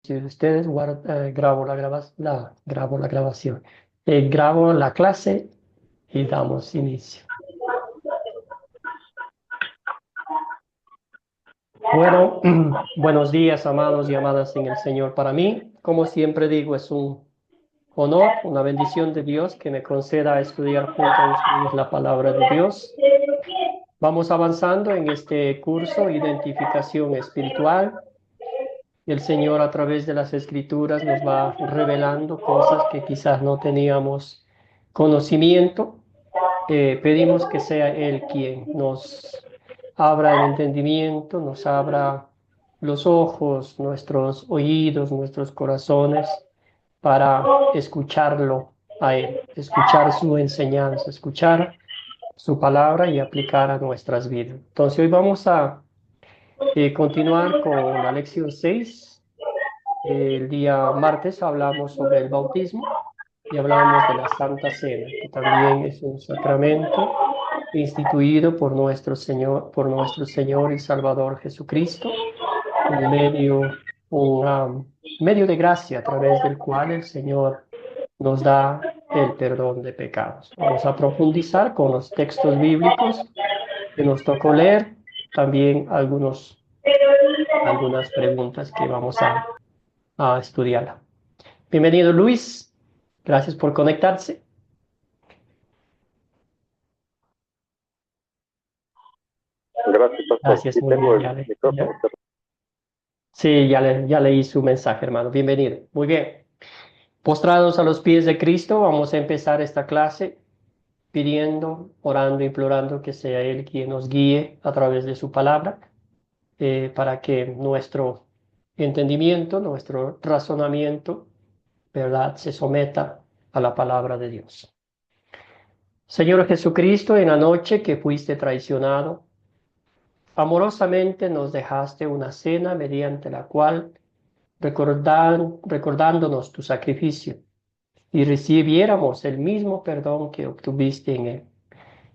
Si ustedes grabo grabo la grabación. Grabo la clase y damos inicio. Bueno, buenos días, amados y amadas en el Señor. Para mí, como siempre digo, es un honor, una bendición de Dios que me conceda estudiar junto a ustedes la palabra de Dios. Vamos avanzando en este curso, Identificación Espiritual. El Señor a través de las Escrituras nos va revelando cosas que quizás no teníamos conocimiento. Pedimos que sea Él quien nos abra el entendimiento, nos abra los ojos, nuestros oídos, nuestros corazones para escucharlo a Él, escuchar su enseñanza, escuchar su palabra y aplicar a nuestras vidas. Entonces hoy vamos a continuar con la lección 6. El día martes hablamos sobre el bautismo y hablamos de la Santa Cena, que también es un sacramento instituido por nuestro Señor y Salvador Jesucristo, un medio de gracia a través del cual el Señor nos da el perdón de pecados. Vamos a profundizar con los textos bíblicos que nos tocó leer, también algunas preguntas que vamos a estudiar. Bienvenido, Luis. Gracias por conectarse. Gracias, pastor. Gracias, Sí muy tengo bien. el micrófono. Sí, ya leí su mensaje, hermano. Bienvenido. Muy bien. Postrados a los pies de Cristo, vamos a empezar esta clase pidiendo, orando, implorando que sea Él quien nos guíe a través de su palabra, para que nuestro entendimiento, nuestro razonamiento, ¿verdad?, se someta a la palabra de Dios. Señor Jesucristo, en la noche que fuiste traicionado, amorosamente nos dejaste una cena mediante la cual, recordándonos tu sacrificio, y recibiéramos el mismo perdón que obtuviste en él,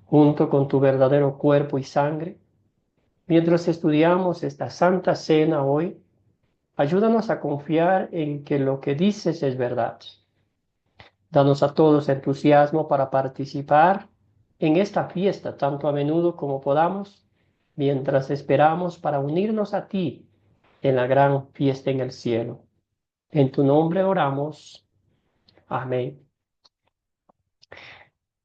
junto con tu verdadero cuerpo y sangre. Mientras estudiamos esta santa cena hoy, ayúdanos a confiar en que lo que dices es verdad. Danos a todos entusiasmo para participar en esta fiesta tanto a menudo como podamos, mientras esperamos para unirnos a ti en la gran fiesta en el cielo. En tu nombre oramos. Amén.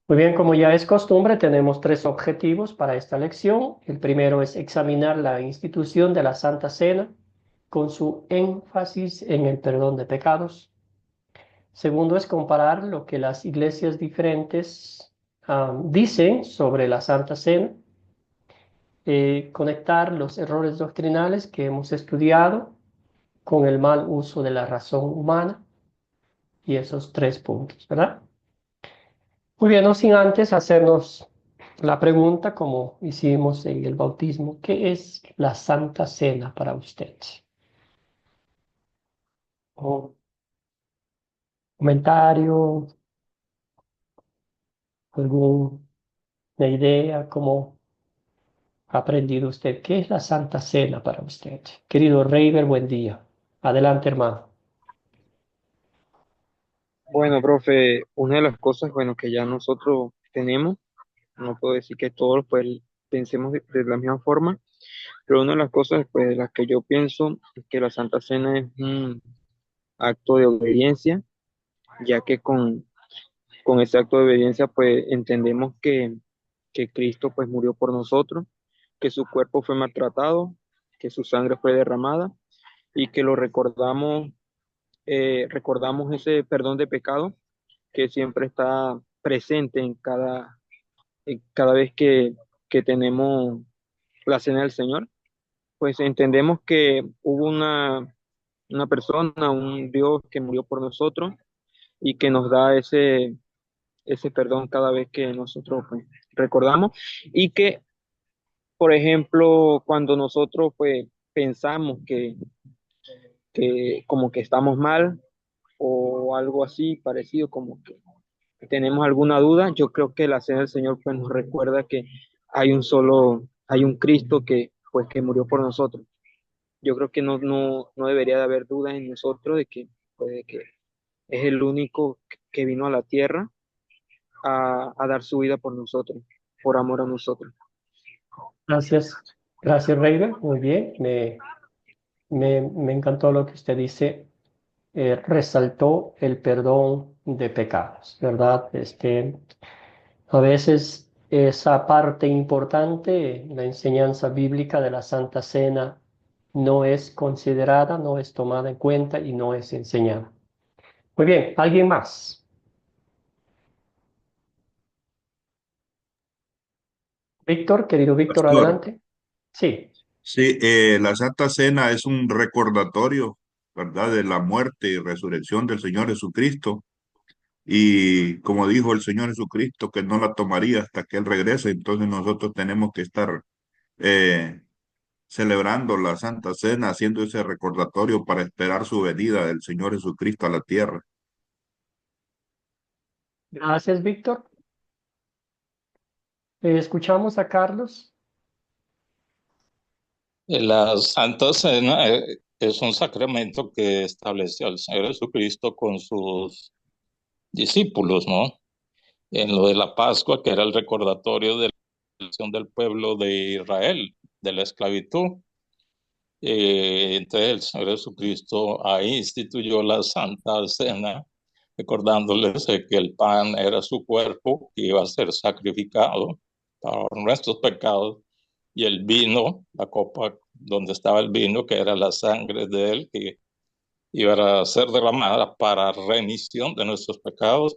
Muy bien, como ya es costumbre, tenemos tres objetivos para esta lección. El primero es examinar la institución de la Santa Cena con su énfasis en el perdón de pecados. Segundo es comparar lo que las iglesias diferentes dicen sobre la Santa Cena, conectar los errores doctrinales que hemos estudiado con el mal uso de la razón humana y esos tres puntos, ¿verdad? Muy bien, no sin antes hacernos la pregunta, como hicimos en el bautismo, ¿qué es la Santa Cena para usted? ¿Un comentario, alguna idea, cómo ha aprendido usted? ¿Qué es la Santa Cena para usted? Querido Reiber, buen día. Adelante, hermano. Bueno, profe, una de las cosas, bueno, que ya nosotros tenemos, no puedo decir que todos pues pensemos de la misma forma, pero una de las cosas pues de las que yo pienso es que la Santa Cena es un acto de obediencia, ya que con ese acto de obediencia pues entendemos que Cristo pues murió por nosotros, que su cuerpo fue maltratado, que su sangre fue derramada y que lo recordamos, recordamos ese perdón de pecado que siempre está presente en cada vez que tenemos la cena del Señor, pues entendemos que hubo una persona, un Dios que murió por nosotros y que nos da ese perdón cada vez que nosotros pues, recordamos y que, por ejemplo, cuando nosotros pues pensamos que como que estamos mal o algo así parecido, como que tenemos alguna duda, yo creo que la cena del Señor pues nos recuerda que hay un Cristo que pues que murió por nosotros. yo creo que no debería de haber dudas en nosotros de que es el único que vino a la tierra a dar su vida por nosotros, por amor a nosotros. Gracias. Gracias, Reina. Muy bien. Me encantó lo que usted dice. Resaltó el perdón de pecados, ¿verdad? A veces esa parte importante, la enseñanza bíblica de la Santa Cena, no es considerada, no es tomada en cuenta y no es enseñada. Muy bien, ¿alguien más? Víctor, querido Víctor, Pastor, adelante. Sí, sí, la Santa Cena es un recordatorio, ¿verdad?, de la muerte y resurrección del Señor Jesucristo. Y como dijo el Señor Jesucristo, que no la tomaría hasta que Él regrese, entonces nosotros tenemos que estar eh, celebrando la Santa Cena, haciendo ese recordatorio para esperar su venida del Señor Jesucristo a la tierra. gracias, Víctor. Escuchamos a Carlos. La Santa Cena es un sacramento que estableció el Señor Jesucristo con sus discípulos, ¿no? En lo de la Pascua, que era el recordatorio de la liberación del pueblo de Israel, de la esclavitud. Entonces el Señor Jesucristo ahí instituyó la Santa Cena, recordándoles que el pan era su cuerpo que iba a ser sacrificado para nuestros pecados, y el vino, la copa donde estaba el vino, que era la sangre de él, que iba a ser derramada para remisión de nuestros pecados,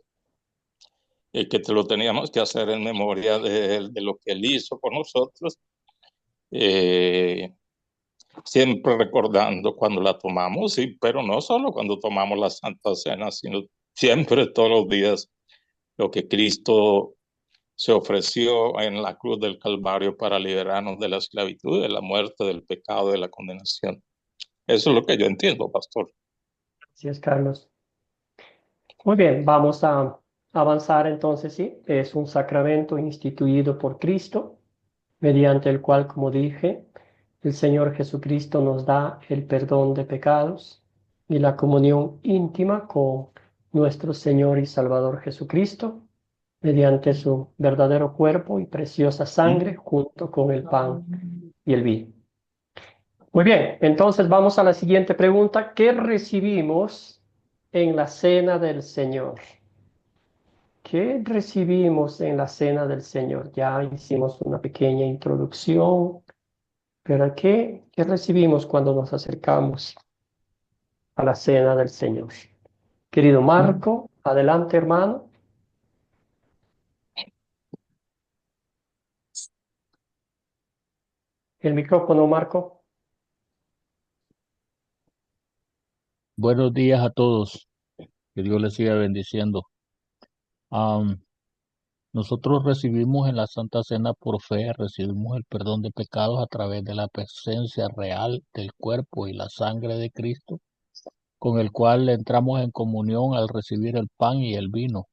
y que te lo teníamos que hacer en memoria de él, de lo que él hizo por nosotros, eh, siempre recordando cuando la tomamos, sí, pero no solo cuando tomamos la Santa Cena, sino siempre, todos los días, lo que Cristo se ofreció en la cruz del Calvario para liberarnos de la esclavitud, de la muerte, del pecado, de la condenación. Eso es lo que yo entiendo, pastor. Gracias, Carlos. Muy bien, vamos a avanzar entonces, sí. Es un sacramento instituido por Cristo, mediante el cual, como dije, el Señor Jesucristo nos da el perdón de pecados y la comunión íntima con nuestro Señor y Salvador Jesucristo, mediante su verdadero cuerpo y preciosa sangre, junto con el pan y el vino. Muy bien, entonces vamos a la siguiente pregunta. ¿Qué recibimos en la cena del Señor? ¿Qué recibimos en la cena del Señor? Ya hicimos una pequeña introducción, pero ¿qué recibimos cuando nos acercamos a la cena del Señor? Querido Marco, adelante, hermano. El micrófono, Marco. Buenos días a todos. Que Dios les siga bendiciendo. Am, Nosotros recibimos en la Santa Cena por fe, recibimos el perdón de pecados a través de la presencia real del cuerpo y la sangre de Cristo, con el cual entramos en comunión al recibir el pan y el vino.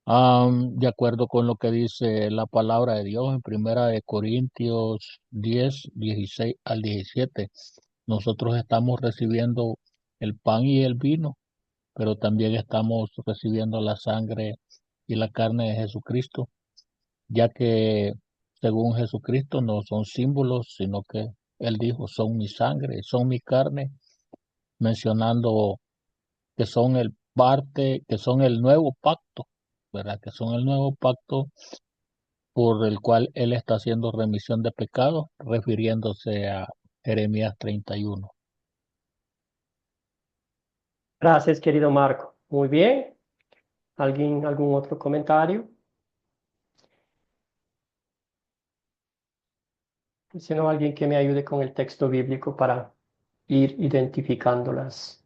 De acuerdo con lo que dice la palabra de Dios en Primera de Corintios 10, 16 al 17, nosotros estamos recibiendo el pan y el vino, pero también estamos recibiendo la sangre y la carne de Jesucristo, ya que según Jesucristo no son símbolos, sino que Él dijo, son mi sangre, son mi carne, mencionando que son que son el nuevo pacto, ¿verdad? Que son el nuevo pacto por el cual Él está haciendo remisión de pecados, refiriéndose a Jeremías 31. Gracias, querido Marco. Muy bien. ¿Algún otro comentario? Si no, alguien que me ayude con el texto bíblico para ir identificando las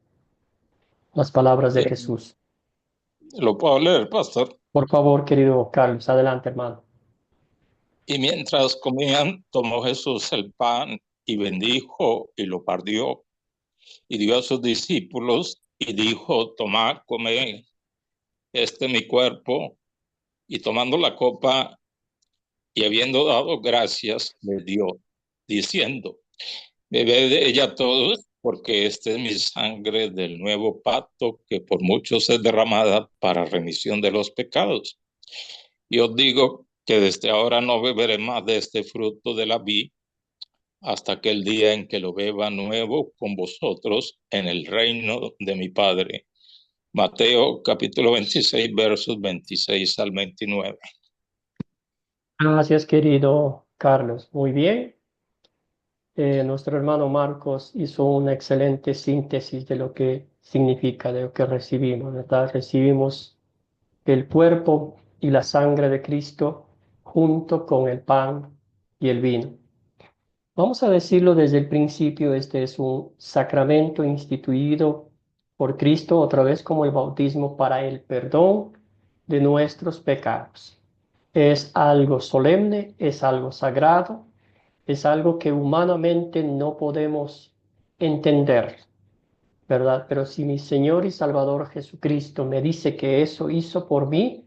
palabras de Eh, Jesús. lo puedo leer, pastor. Por favor, querido Carlos, adelante, hermano. Y mientras comían, tomó Jesús el pan y bendijo y lo partió y dio a sus discípulos y dijo, tomad, comed, este es mi cuerpo. Y tomando la copa y habiendo dado gracias, le dio, diciendo, Bebed de ella todos, porque esta es mi sangre del nuevo pacto, que por muchos es derramada para remisión de los pecados. Y os digo que desde ahora no beberé más de este fruto de la vid hasta aquel día en que lo beba nuevo con vosotros en el reino de mi Padre. Mateo capítulo 26, versos 26 al 29. Gracias, querido Carlos. Muy bien. Nuestro hermano Marcos hizo una excelente síntesis de lo que significa, de lo que recibimos, ¿verdad? Recibimos el cuerpo y la sangre de Cristo junto con el pan y el vino. Vamos a decirlo desde el principio, este es un sacramento instituido por Cristo, otra vez como el bautismo, para el perdón de nuestros pecados. Es algo solemne, es algo sagrado, es algo que humanamente no podemos entender, ¿verdad? Pero si mi Señor y Salvador Jesucristo me dice que eso hizo por mí,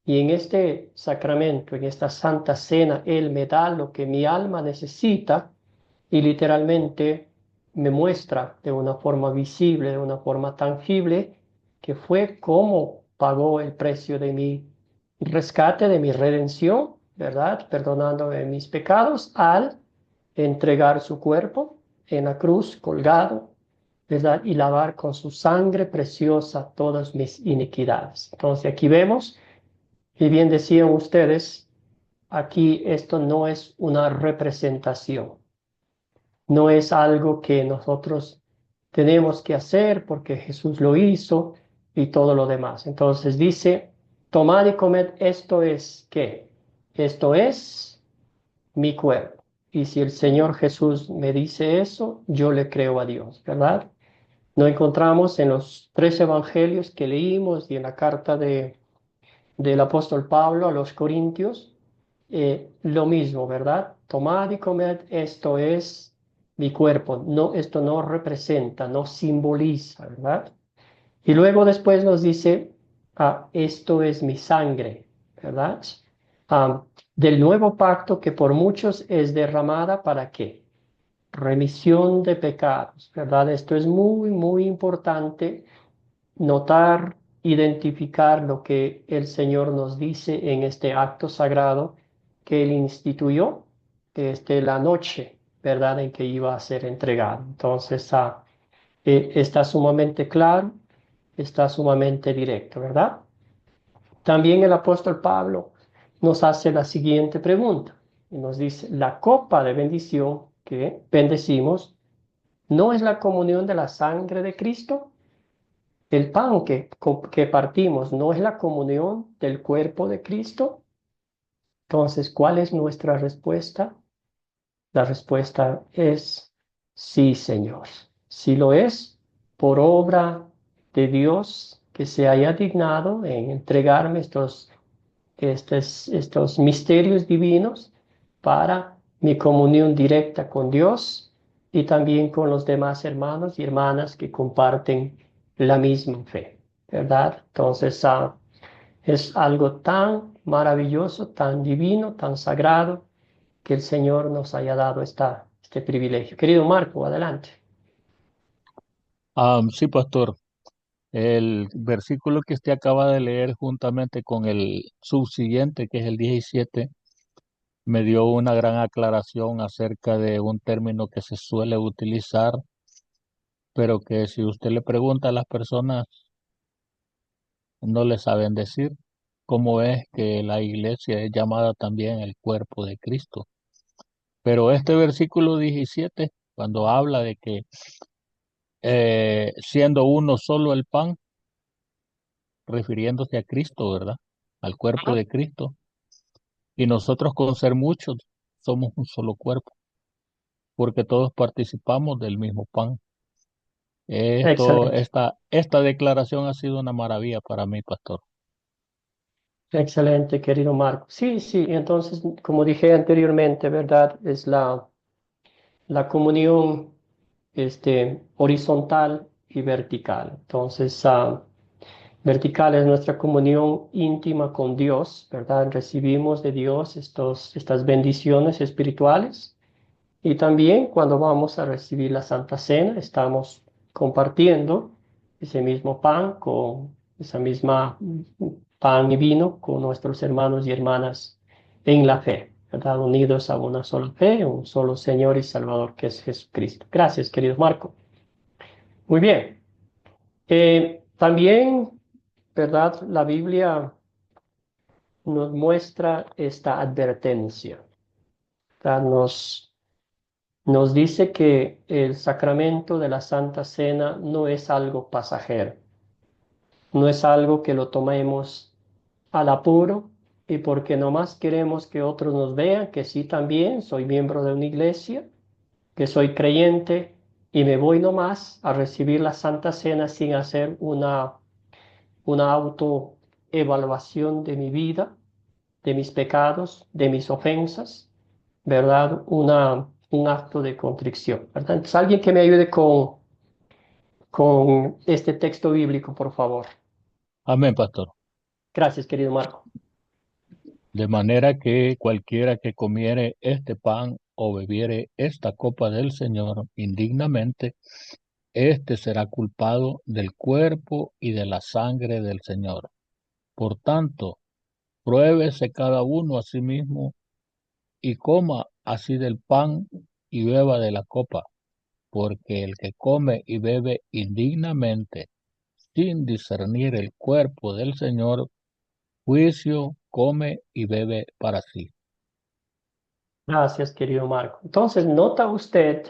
y en este sacramento, en esta santa cena, Él me da lo que mi alma necesita y literalmente me muestra de una forma visible, de una forma tangible, que fue como pagó el precio de mi rescate, de mi redención, ¿verdad? Perdonándome mis pecados al entregar su cuerpo en la cruz colgado, ¿verdad? Y lavar con su sangre preciosa todas mis iniquidades. Entonces aquí vemos, y bien decían ustedes, aquí esto no es una representación, no es algo que nosotros tenemos que hacer porque Jesús lo hizo y todo lo demás. Entonces dice, tomad y comed, esto es ¿qué? Esto es mi cuerpo. Y si el Señor Jesús me dice eso, yo le creo a Dios, ¿verdad? No encontramos en los tres evangelios que leímos y en la carta del apóstol Pablo a los Corintios, lo mismo, ¿verdad? Tomad y comed, esto es mi cuerpo. No, esto no representa, no simboliza, ¿verdad? Y luego después nos dice, esto es mi sangre, ¿verdad? Ah, del nuevo pacto que por muchos es derramada, ¿para qué? Remisión de pecados, ¿verdad? Esto es muy, muy importante notar, identificar lo que el Señor nos dice en este acto sagrado que Él instituyó, la noche, ¿verdad?, en que iba a ser entregado. Entonces, está sumamente claro, está sumamente directo, ¿verdad? También el apóstol Pablo nos hace la siguiente pregunta y nos dice, la copa de bendición que bendecimos, ¿no es la comunión de la sangre de Cristo? El pan que partimos no es la comunión del cuerpo de Cristo. Entonces, ¿cuál es nuestra respuesta? La respuesta es sí, Señor. Sí lo es por obra de Dios que se haya dignado en entregarme estos misterios divinos para mi comunión directa con Dios y también con los demás hermanos y hermanas que comparten la misma fe, ¿verdad? Entonces, es algo tan maravilloso, tan divino, tan sagrado, que el Señor nos haya dado este privilegio. Querido Marco, adelante. Sí, pastor. El versículo que usted acaba de leer juntamente con el subsiguiente, que es el 17, me dio una gran aclaración acerca de un término que se suele utilizar, pero que si usted le pregunta a las personas, no le saben decir cómo es que la iglesia es llamada también el cuerpo de Cristo. Pero este versículo 17, cuando habla de que siendo uno solo el pan, refiriéndose a Cristo, ¿verdad? Al cuerpo de Cristo. Y nosotros con ser muchos somos un solo cuerpo, porque todos participamos del mismo pan. Excelente, Esta declaración ha sido una maravilla para mí, pastor. excelente, querido Marco. Sí, sí, entonces, como dije anteriormente, ¿verdad? Es la comunión horizontal y vertical. Entonces, vertical es nuestra comunión íntima con Dios, ¿verdad? Recibimos de Dios estas bendiciones espirituales Y también cuando vamos a recibir la Santa Cena, estamos compartiendo ese mismo pan con esa misma pan y vino con nuestros hermanos y hermanas en la fe, ¿verdad? Unidos a una sola fe, un solo Señor y Salvador que es Jesucristo. Gracias, querido Marco. Muy bien. También, ¿verdad? La Biblia nos muestra esta advertencia, ¿verdad? Nos dice que el sacramento de la Santa Cena no es algo pasajero, no es algo que lo tomemos al apuro y porque nomás queremos que otros nos vean, que sí también soy miembro de una iglesia, que soy creyente y me voy nomás a recibir la Santa Cena sin hacer una autoevaluación de mi vida, de mis pecados, de mis ofensas, ¿verdad? Un acto de contrición, ¿verdad? Entonces, alguien que me ayude con este texto bíblico, por favor. Amén, pastor. Gracias, querido Marco. De manera que cualquiera que comiere este pan o bebiere esta copa del Señor indignamente, éste será culpado del cuerpo y de la sangre del Señor. Por tanto, pruébese cada uno a sí mismo y coma así del pan y beba de la copa, porque el que come y bebe indignamente, sin discernir el cuerpo del Señor, juicio come y bebe para sí. Gracias, querido Marco. Entonces, nota usted,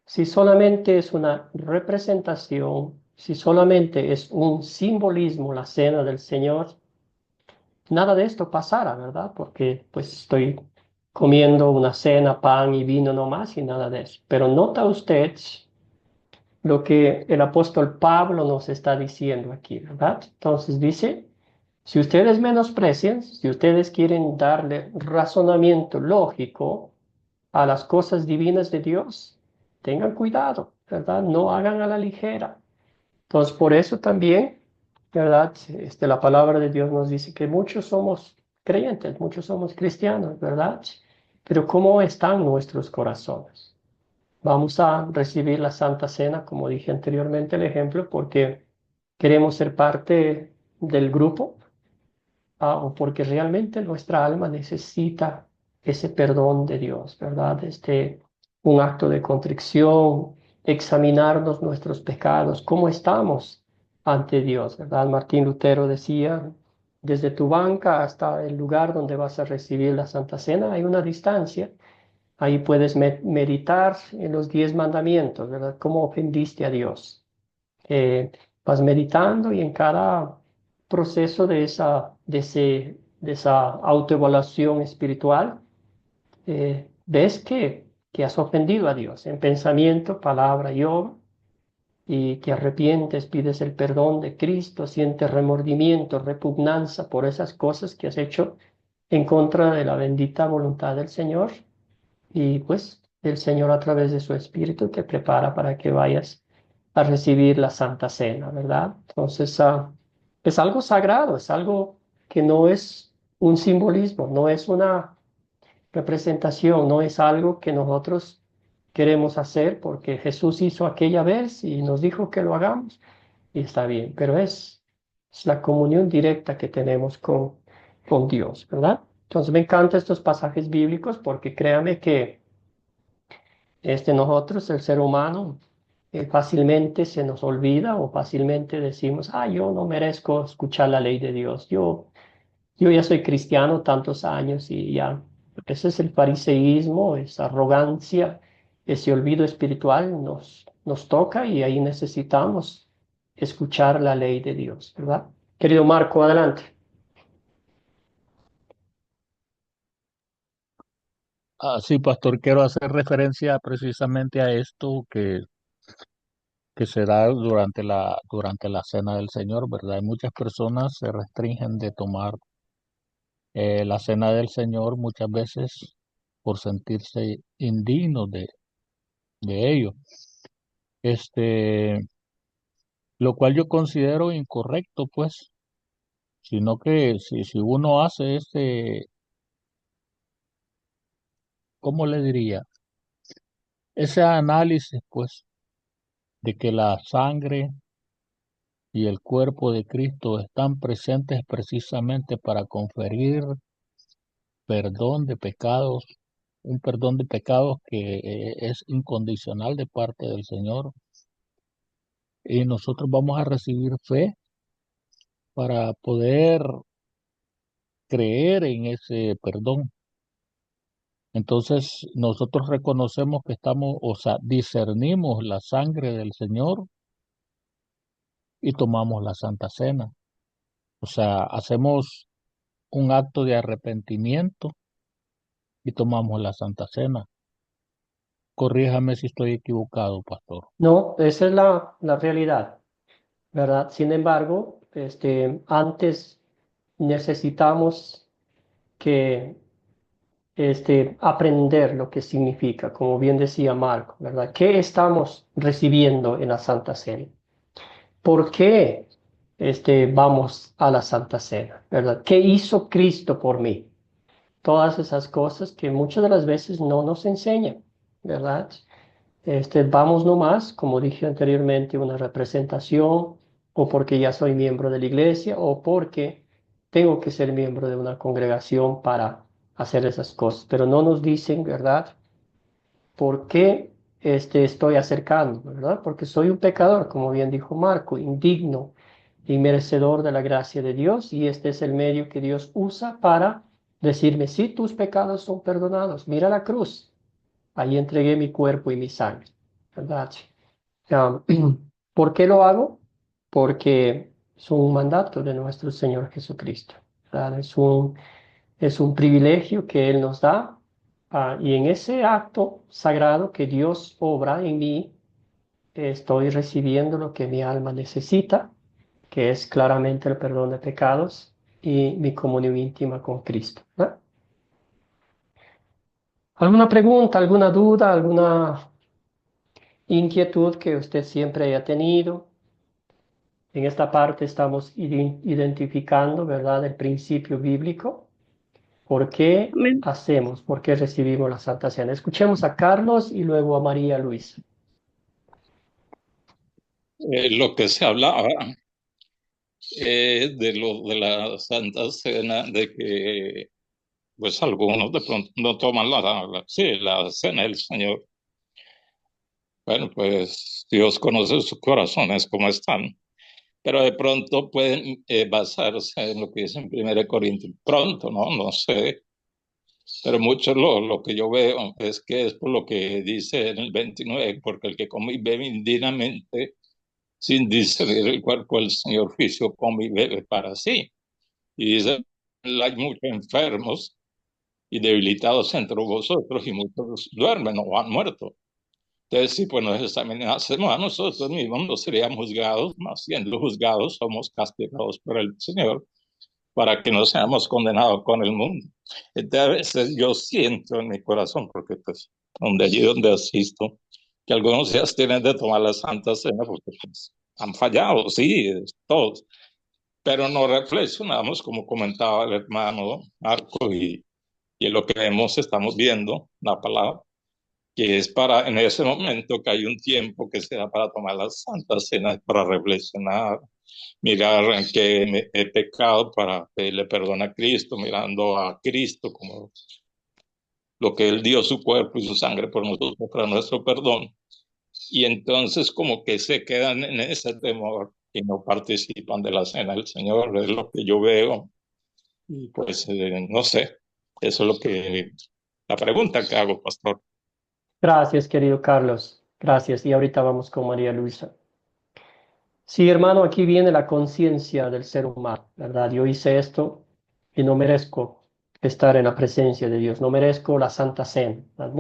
si solamente es una representación, si solamente es un simbolismo la cena del Señor, nada de esto pasara, ¿verdad? Porque pues estoy comiendo una cena, pan y vino nomás y nada de eso. Pero nota usted lo que el apóstol Pablo nos está diciendo aquí, ¿verdad? Entonces dice, si ustedes menosprecian, si ustedes quieren darle razonamiento lógico a las cosas divinas de Dios, tengan cuidado, ¿verdad? No hagan a la ligera. Entonces, por eso también, ¿verdad? La palabra de Dios nos dice que muchos somos creyentes, muchos somos cristianos, ¿verdad? Pero ¿cómo están nuestros corazones? Vamos a recibir la Santa Cena, como dije anteriormente, el ejemplo, porque queremos ser parte del grupo, o porque realmente nuestra alma necesita ese perdón de Dios, ¿verdad? Un acto de contrición, examinarnos nuestros pecados, cómo estamos ante Dios, ¿verdad? Martín Lutero decía, desde tu banca hasta el lugar donde vas a recibir la Santa Cena hay una distancia. Ahí puedes meditar en los 10 mandamientos, ¿verdad? ¿Cómo ofendiste a Dios? Eh, Vas meditando y en cada proceso de esa autoevaluación espiritual, ves que has ofendido a Dios en pensamiento, palabra y obra, y te arrepientes, pides el perdón de Cristo, sientes remordimiento, repugnancia por esas cosas que has hecho en contra de la bendita voluntad del Señor. Y pues el Señor a través de su Espíritu te prepara para que vayas a recibir la Santa Cena, ¿verdad? Entonces, es algo sagrado, es algo que no es un simbolismo, no es una representación, no es algo que nosotros queremos hacer porque Jesús hizo aquella vez y nos dijo que lo hagamos y está bien, pero es la comunión directa que tenemos con Dios, ¿verdad? Entonces me encantan estos pasajes bíblicos porque créame que nosotros, el ser humano, fácilmente se nos olvida o fácilmente decimos, yo no merezco escuchar la ley de Dios, yo ya soy cristiano tantos años y ya. Ese es el fariseísmo, esa arrogancia, ese olvido espiritual nos toca y ahí necesitamos escuchar la ley de Dios, ¿verdad? Querido Marco, adelante. Sí, pastor, quiero hacer referencia precisamente a esto que se da durante la cena del Señor, ¿verdad? Y muchas personas se restringen de tomar la cena del Señor muchas veces por sentirse indignos de ello. Este, lo cual yo considero incorrecto, pues, sino que si uno hace ¿cómo le diría? ese análisis, pues, de que la sangre y el cuerpo de Cristo están presentes precisamente para conferir perdón de pecados, un perdón de pecados que es incondicional de parte del Señor. Y nosotros vamos a recibir fe para poder creer en ese perdón. Entonces nosotros reconocemos que estamos, o sea, discernimos la sangre del Señor y tomamos la Santa Cena. O sea, hacemos un acto de arrepentimiento y tomamos la Santa Cena. Corríjame si estoy equivocado, pastor. No, esa es la realidad, ¿verdad? Sin embargo, antes necesitamos que aprender lo que significa, como bien decía Marco, ¿verdad? ¿Qué estamos recibiendo en la Santa Cena? ¿Por qué vamos a la Santa Cena? ¿Verdad? ¿Qué hizo Cristo por mí? Todas esas cosas que muchas de las veces no nos enseñan, ¿verdad? Vamos nomás, como dije anteriormente, una representación, o porque ya soy miembro de la iglesia, o porque tengo que ser miembro de una congregación para hacer esas cosas. Pero no nos dicen, ¿verdad? ¿Por qué estoy acercando, ¿verdad? Porque soy un pecador, como bien dijo Marco, indigno y merecedor de la gracia de Dios, y este es el medio que Dios usa para decirme, si tus pecados son perdonados, mira la cruz, ahí entregué mi cuerpo y mi sangre, ¿verdad? Um, ¿Por qué lo hago? Porque es un mandato de nuestro Señor Jesucristo, ¿verdad? Es un privilegio que Él nos da, y en ese acto sagrado que Dios obra en mí, estoy recibiendo lo que mi alma necesita, que es claramente el perdón de pecados y mi comunión íntima con Cristo, ¿verdad? ¿Alguna pregunta, alguna duda, alguna inquietud que usted siempre haya tenido? En esta parte estamos identificando, ¿verdad?, el principio bíblico. ¿Por qué Amén. hacemos? ¿Por qué recibimos la Santa Cena? Escuchemos a Carlos y luego a María Luisa. Lo que se hablaba de la Santa Cena, de que pues algunos de pronto no toman sí, la cena del Señor. Bueno, pues Dios conoce sus corazones como están, pero de pronto pueden basarse en lo que dice en 1 Corintios. Pronto, ¿no? No sé, pero mucho lo que yo veo es que es por lo que dice en el 29, porque el que come y bebe indignamente, sin discernir el cuerpo del Señor, juicio come y bebe para sí. Y dice, hay muchos enfermos y debilitados entre vosotros y muchos duermen o han muerto. Entonces, si pues nos examinásemos a nosotros mismos, no seríamos juzgados, más siendo juzgados, somos castigados por el Señor para que no seamos condenados con el mundo. Entonces, a veces yo siento en mi corazón, porque pues allí donde asisto, que algunos ya tienen de tomar la Santa Cena porque pues, han fallado, sí, todos, pero no reflexionamos, como comentaba el hermano Marco, y en lo que vemos, estamos viendo la palabra, que es para, en ese momento que hay un tiempo que se da para tomar la Santa Cena, para reflexionar, mirar en qué he pecado para pedirle perdón a Cristo, mirando a Cristo como lo que Él dio su cuerpo y su sangre por nosotros, para nuestro perdón. Y entonces como que se quedan en ese temor y no participan de la cena del Señor, es lo que yo veo. Y pues no sé, eso es lo que, la pregunta que hago, pastor. Gracias, querido Carlos. Gracias. Y ahorita vamos con María Luisa. Sí, hermano, aquí viene la conciencia del ser humano, ¿verdad? Yo hice esto y no merezco estar en la presencia de Dios, no merezco la Santa Cena, ¿verdad?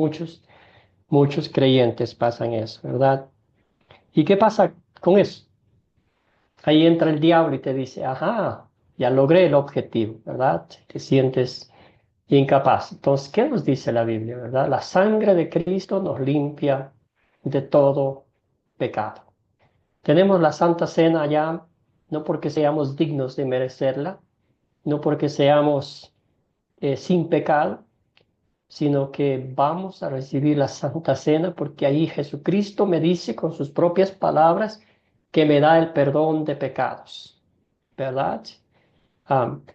Muchos creyentes pasan eso, ¿verdad? ¿Y qué pasa con eso? Ahí entra el diablo y te dice, ajá, ya logré el objetivo, ¿verdad? Te sientes incapaz. Entonces, ¿qué nos dice la Biblia, verdad? La sangre de Cristo nos limpia de todo pecado. Tenemos la Santa Cena allá, no porque seamos dignos de merecerla, no porque seamos sin pecado, sino que vamos a recibir la Santa Cena porque ahí Jesucristo me dice con sus propias palabras que me da el perdón de pecados, ¿verdad?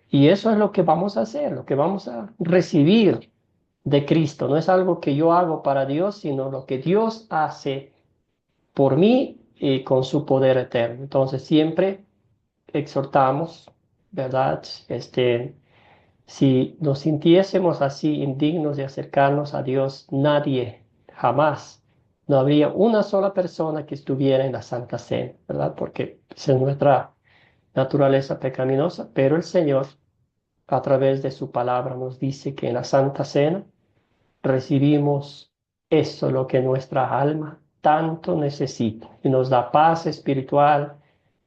Y eso es lo que vamos a hacer, lo que vamos a recibir de Cristo. No es algo que yo hago para Dios, sino lo que Dios hace por mí y con su poder eterno. Entonces siempre exhortamos, ¿verdad? Si nos sintiésemos así indignos de acercarnos a Dios, nadie, jamás, no habría una sola persona que estuviera en la Santa Cena, ¿verdad? Porque esa es nuestra naturaleza pecaminosa, pero el Señor, a través de su palabra, nos dice que en la Santa Cena recibimos eso, lo que nuestra alma tanto necesita, y nos da paz espiritual,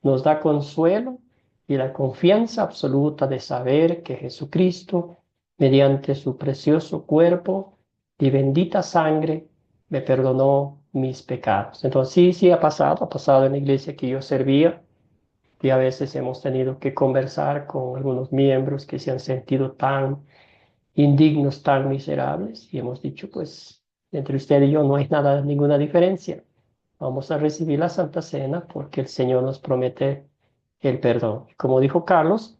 nos da consuelo y la confianza absoluta de saber que Jesucristo, mediante su precioso cuerpo y bendita sangre, me perdonó mis pecados. Entonces sí, ha pasado en la iglesia que yo servía, y a veces hemos tenido que conversar con algunos miembros que se han sentido tan indignos, tan miserables, y hemos dicho, pues, entre usted y yo no hay nada, ninguna diferencia. Vamos a recibir la Santa Cena porque el Señor nos promete el perdón. Como dijo Carlos,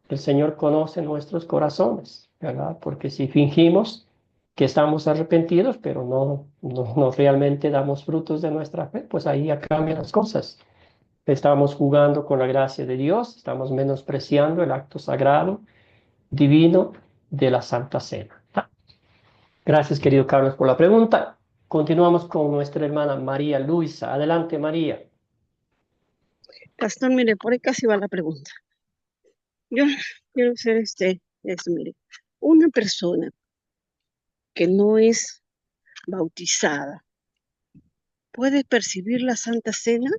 el Señor conoce nuestros corazones, ¿verdad? Porque si fingimos que estamos arrepentidos, pero no realmente damos frutos de nuestra fe, pues ahí ya cambian las cosas. Estamos jugando con la gracia de Dios, estamos menospreciando el acto sagrado, divino de la Santa Cena. Gracias, querido Carlos, por la pregunta. Continuamos con nuestra hermana María Luisa. Adelante, María. Pastor, mire, por ahí casi va la pregunta. Yo quiero hacer mire, una persona que no es bautizada, ¿puede percibir la Santa Cena?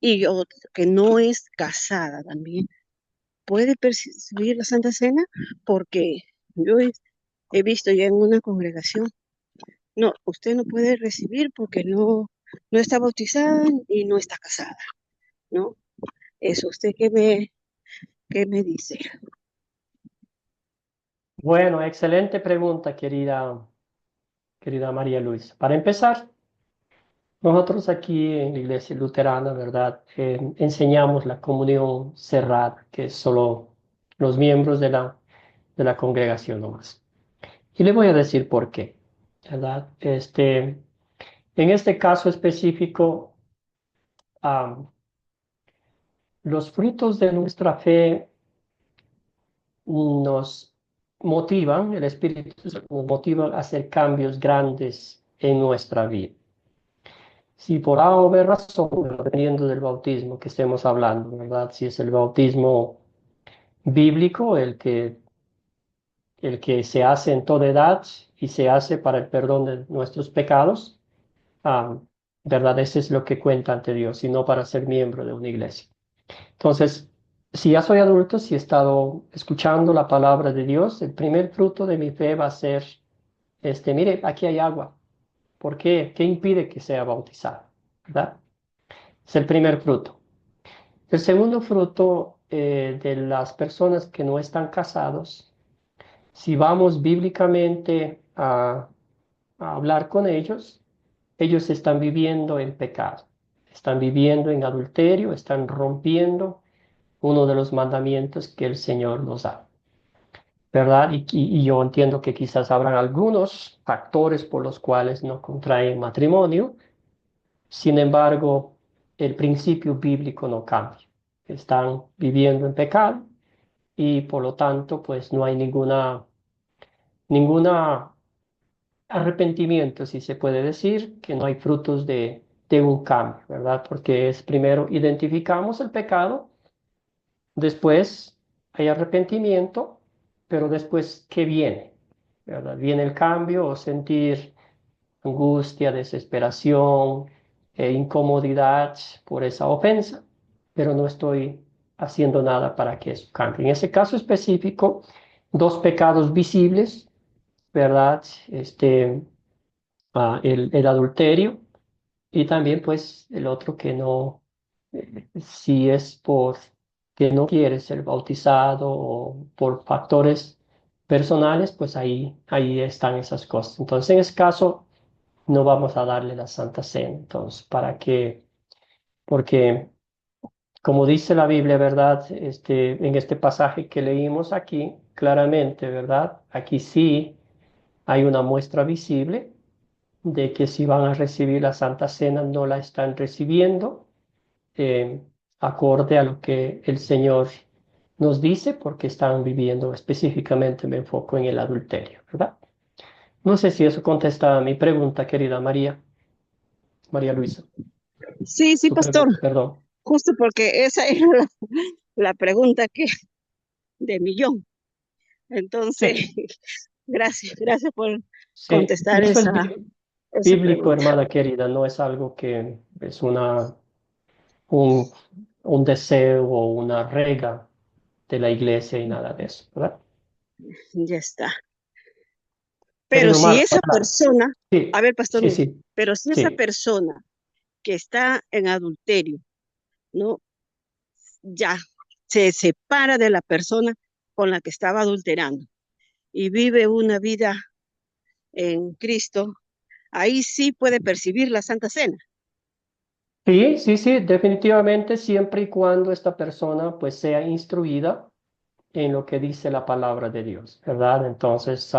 Y otra que no es casada también, ¿puede percibir la Santa Cena? Porque yo he visto ya en una congregación, no, usted no puede recibir porque no está bautizada y no está casada, ¿no? Eso, ¿usted qué me dice? Bueno, excelente pregunta, querida María Luisa. Para empezar, nosotros aquí en la Iglesia Luterana, ¿verdad? Enseñamos la comunión cerrada, que es solo los miembros de la congregación nomás. Y le voy a decir por qué, ¿verdad? En este caso específico, los frutos de nuestra fe nos motivan, el Espíritu nos motiva a hacer cambios grandes en nuestra vida. Si por A o B razón, dependiendo del bautismo que estemos hablando, ¿verdad? Si es el bautismo bíblico, el que se hace en toda edad y se hace para el perdón de nuestros pecados, ah, ¿verdad? Eso es lo que cuenta ante Dios, y no para ser miembro de una iglesia. Entonces, si ya soy adulto, si he estado escuchando la palabra de Dios, el primer fruto de mi fe va a ser, mire, aquí hay agua. ¿Por qué? ¿Qué impide que sea bautizado? ¿Verdad? Es el primer fruto. El segundo fruto de las personas que no están casados, si vamos bíblicamente a hablar con ellos están viviendo en pecado, están viviendo en adulterio, están rompiendo uno de los mandamientos que el Señor nos da, ¿verdad? Y yo entiendo que quizás habrán algunos factores por los cuales no contraen matrimonio. Sin embargo, el principio bíblico no cambia. Están viviendo en pecado y por lo tanto, pues no hay ninguna arrepentimiento, si se puede decir, que no hay frutos de un cambio, ¿verdad? Porque es primero identificamos el pecado. Después hay arrepentimiento, pero después, ¿qué viene? ¿Verdad? Viene el cambio o sentir angustia, desesperación, incomodidad por esa ofensa, pero no estoy haciendo nada para que eso cambie. En ese caso específico, dos pecados visibles, ¿verdad? El adulterio y también pues el otro que no, si es por que no quiere ser bautizado o por factores personales, pues ahí están esas cosas. Entonces, en ese caso, no vamos a darle la Santa Cena. Entonces, ¿para qué? Porque, como dice la Biblia, ¿verdad? En este pasaje que leímos aquí, claramente, ¿verdad? Aquí sí hay una muestra visible de que si van a recibir la Santa Cena, no la están recibiendo eh, acorde a lo que el Señor nos dice, porque están viviendo específicamente, me enfoco en el adulterio, ¿verdad? No sé si eso contesta a mi pregunta, querida María Luisa. Sí, sí, Tu pastor, pregunta, perdón. justo porque esa era la pregunta que de millón. Entonces, Sí, gracias por sí. contestar Y eso es esa bíblico, pregunta. hermana querida, no es algo que es un, un deseo o una regla de la iglesia y nada de eso, ¿verdad? Ya está. Pero Querido si Marco, esa adelante. persona, a Sí, ver, pastor, sí, mire, sí, pero si esa sí. persona que está en adulterio, ¿no? Ya se separa de la persona con la que estaba adulterando y vive una vida en Cristo, ahí sí puede percibir la Santa Cena. Sí, sí, sí, definitivamente siempre y cuando esta persona pues sea instruida en lo que dice la palabra de Dios, ¿verdad? Entonces,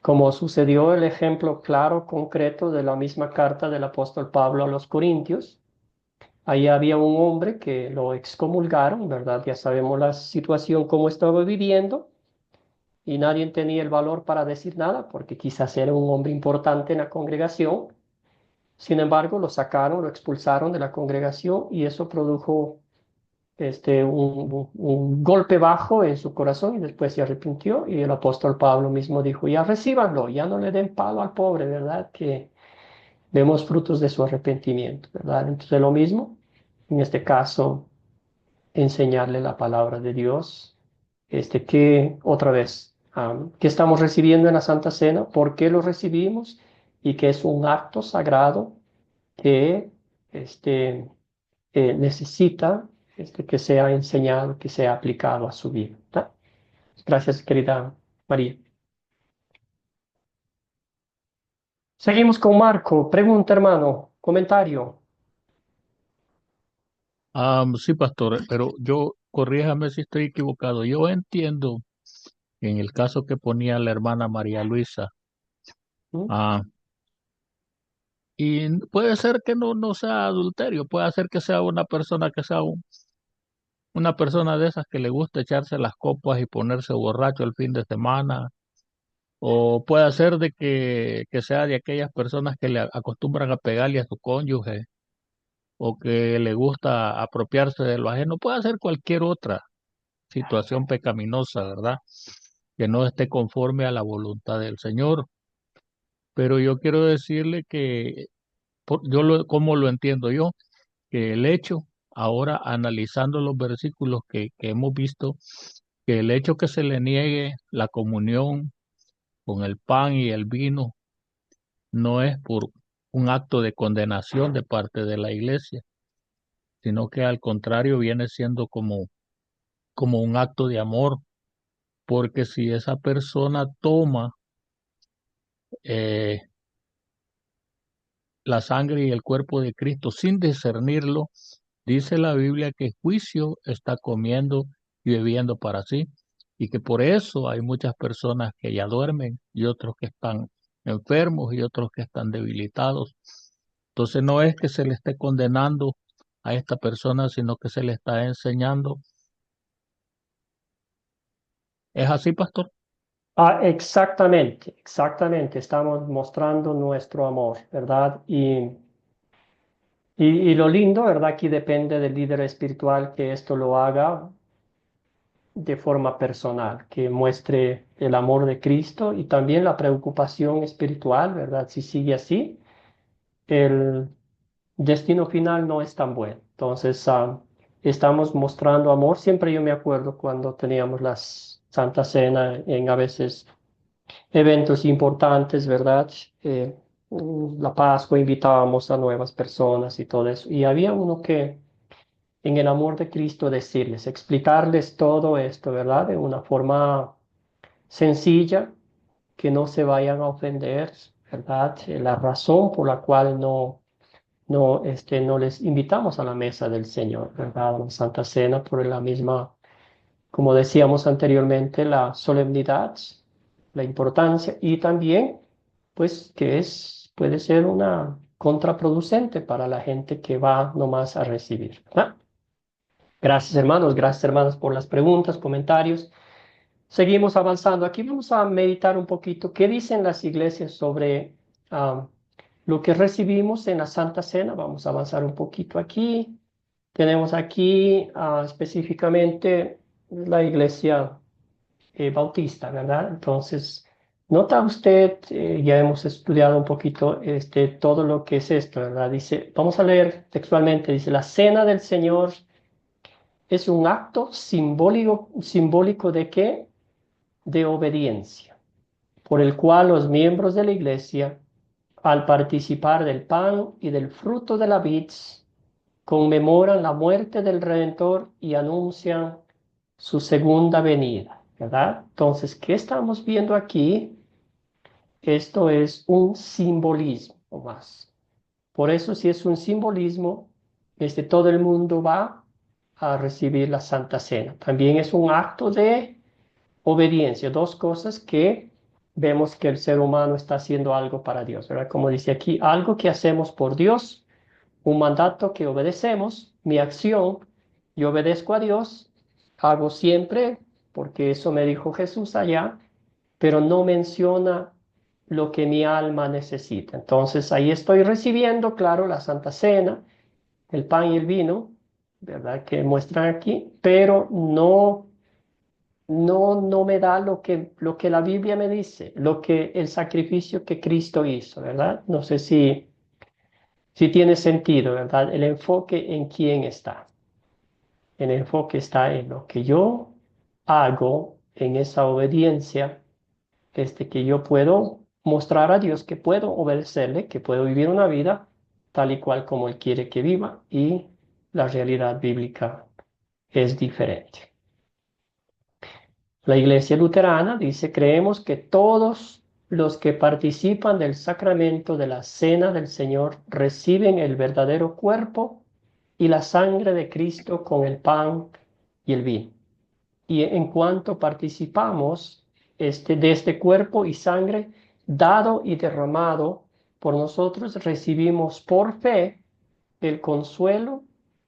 como sucedió el ejemplo claro, concreto de la misma carta del apóstol Pablo a los Corintios, ahí había un hombre que lo excomulgaron, ¿verdad? Ya sabemos la situación, cómo estaba viviendo, y nadie tenía el valor para decir nada, porque quizás era un hombre importante en la congregación. Sin embargo, lo sacaron, lo expulsaron de la congregación y eso produjo un golpe bajo en su corazón y después se arrepintió y el apóstol Pablo mismo dijo, ya recíbanlo, ya no le den palo al pobre, ¿verdad? Que vemos frutos de su arrepentimiento, ¿verdad? Entonces lo mismo, en este caso, enseñarle la palabra de Dios, que otra vez, que estamos recibiendo en la Santa Cena, por qué lo recibimos y que es un acto sagrado que este, necesita que sea enseñado, que sea aplicado a su vida, ¿verdad? Gracias, querida María. Seguimos con Marco. Pregunta, hermano. Comentario. Sí, pastor, pero corríjame si estoy equivocado. Yo entiendo en el caso que ponía la hermana María Luisa, ¿Mm? ah, y puede ser que no sea adulterio, puede ser que sea una persona una persona de esas que le gusta echarse las copas y ponerse borracho el fin de semana, o puede ser que sea de aquellas personas que le acostumbran a pegarle a su cónyuge, o que le gusta apropiarse de lo ajeno, puede ser cualquier otra situación pecaminosa, ¿verdad? Que no esté conforme a la voluntad del Señor. Pero yo quiero decirle que, ¿cómo lo entiendo yo? Que el hecho, ahora analizando los versículos que hemos visto, que el hecho que se le niegue la comunión con el pan y el vino no es por un acto de condenación de parte de la iglesia, sino que al contrario viene siendo como un acto de amor, porque si esa persona toma eh, la sangre y el cuerpo de Cristo sin discernirlo, dice la Biblia que juicio está comiendo y bebiendo para sí, y que por eso hay muchas personas que ya duermen y otros que están enfermos y otros que están debilitados. Entonces no es que se le esté condenando a esta persona, sino que se le está enseñando. ¿Es así, pastor? Exactamente, exactamente. Estamos mostrando nuestro amor, ¿verdad? Y lo lindo, ¿verdad? Aquí depende del líder espiritual que esto lo haga de forma personal, que muestre el amor de Cristo y también la preocupación espiritual, ¿verdad? Si sigue así, el destino final no es tan bueno. Entonces, estamos mostrando amor. Siempre yo me acuerdo cuando teníamos las Santa Cena en a veces eventos importantes, ¿verdad? La Pascua invitábamos a nuevas personas y todo eso. Y había uno que en el amor de Cristo decirles, explicarles todo esto, ¿verdad? De una forma sencilla, que no se vayan a ofender, ¿verdad? La razón por la cual no les invitamos a la mesa del Señor, ¿verdad? A la Santa Cena por la misma, como decíamos anteriormente, la solemnidad, la importancia y también, pues, puede ser una contraproducente para la gente que va nomás a recibir, ¿verdad? Gracias, hermanos, gracias, hermanas, por las preguntas, comentarios. Seguimos avanzando. Aquí vamos a meditar un poquito qué dicen las iglesias sobre lo que recibimos en la Santa Cena. Vamos a avanzar un poquito aquí. Tenemos aquí específicamente la iglesia bautista, ¿verdad? Entonces, nota usted, ya hemos estudiado un poquito todo lo que es esto, ¿verdad? Dice, vamos a leer textualmente, dice, la cena del Señor es un acto simbólico ¿de qué? De obediencia, por el cual los miembros de la iglesia, al participar del pan y del fruto de la vid, conmemoran la muerte del Redentor y anuncian su segunda venida, ¿verdad? Entonces, ¿qué estamos viendo aquí? Esto es un simbolismo más. Por eso, si es un simbolismo, todo el mundo va a recibir la Santa Cena. También es un acto de obediencia, dos cosas que vemos que el ser humano está haciendo algo para Dios, ¿verdad? Como dice aquí, algo que hacemos por Dios, un mandato que obedecemos, mi acción, yo obedezco a Dios, hago siempre, porque eso me dijo Jesús allá, pero no menciona lo que mi alma necesita. Entonces ahí estoy recibiendo, claro, la Santa Cena, el pan y el vino, ¿verdad? Que muestran aquí, pero no me da lo que la Biblia me dice, el sacrificio que Cristo hizo, ¿verdad? No sé si tiene sentido, ¿verdad? El enfoque en quién está. El enfoque está en lo que yo hago, en esa obediencia, que yo puedo mostrar a Dios que puedo obedecerle, que puedo vivir una vida tal y cual como Él quiere que viva, y la realidad bíblica es diferente. La Iglesia Luterana dice, creemos que todos los que participan del sacramento de la Cena del Señor reciben el verdadero cuerpo y la sangre de Cristo con el pan y el vino. Y en cuanto participamos de este cuerpo y sangre dado y derramado por nosotros, recibimos por fe el consuelo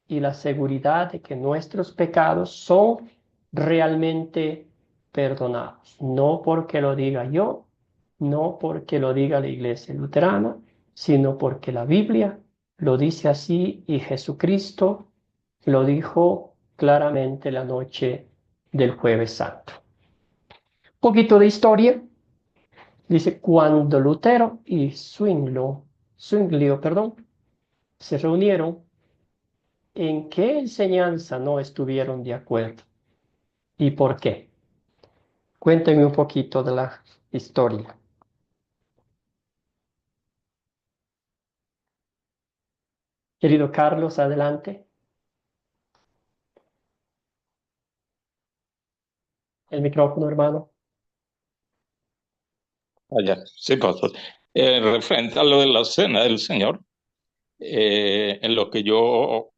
y la seguridad de que nuestros pecados son realmente perdonados. No porque lo diga yo, no porque lo diga la Iglesia Luterana, sino porque la Biblia lo dice así y Jesucristo lo dijo claramente la noche del Jueves Santo. Un poquito de historia. Dice, cuando Lutero y Zwinglio, se reunieron, ¿en qué enseñanza no estuvieron de acuerdo? ¿Y por qué? Cuéntenme un poquito de la historia. Querido Carlos, adelante. El micrófono, hermano. Sí, pastor. Referente a lo de la cena del Señor, en lo que yo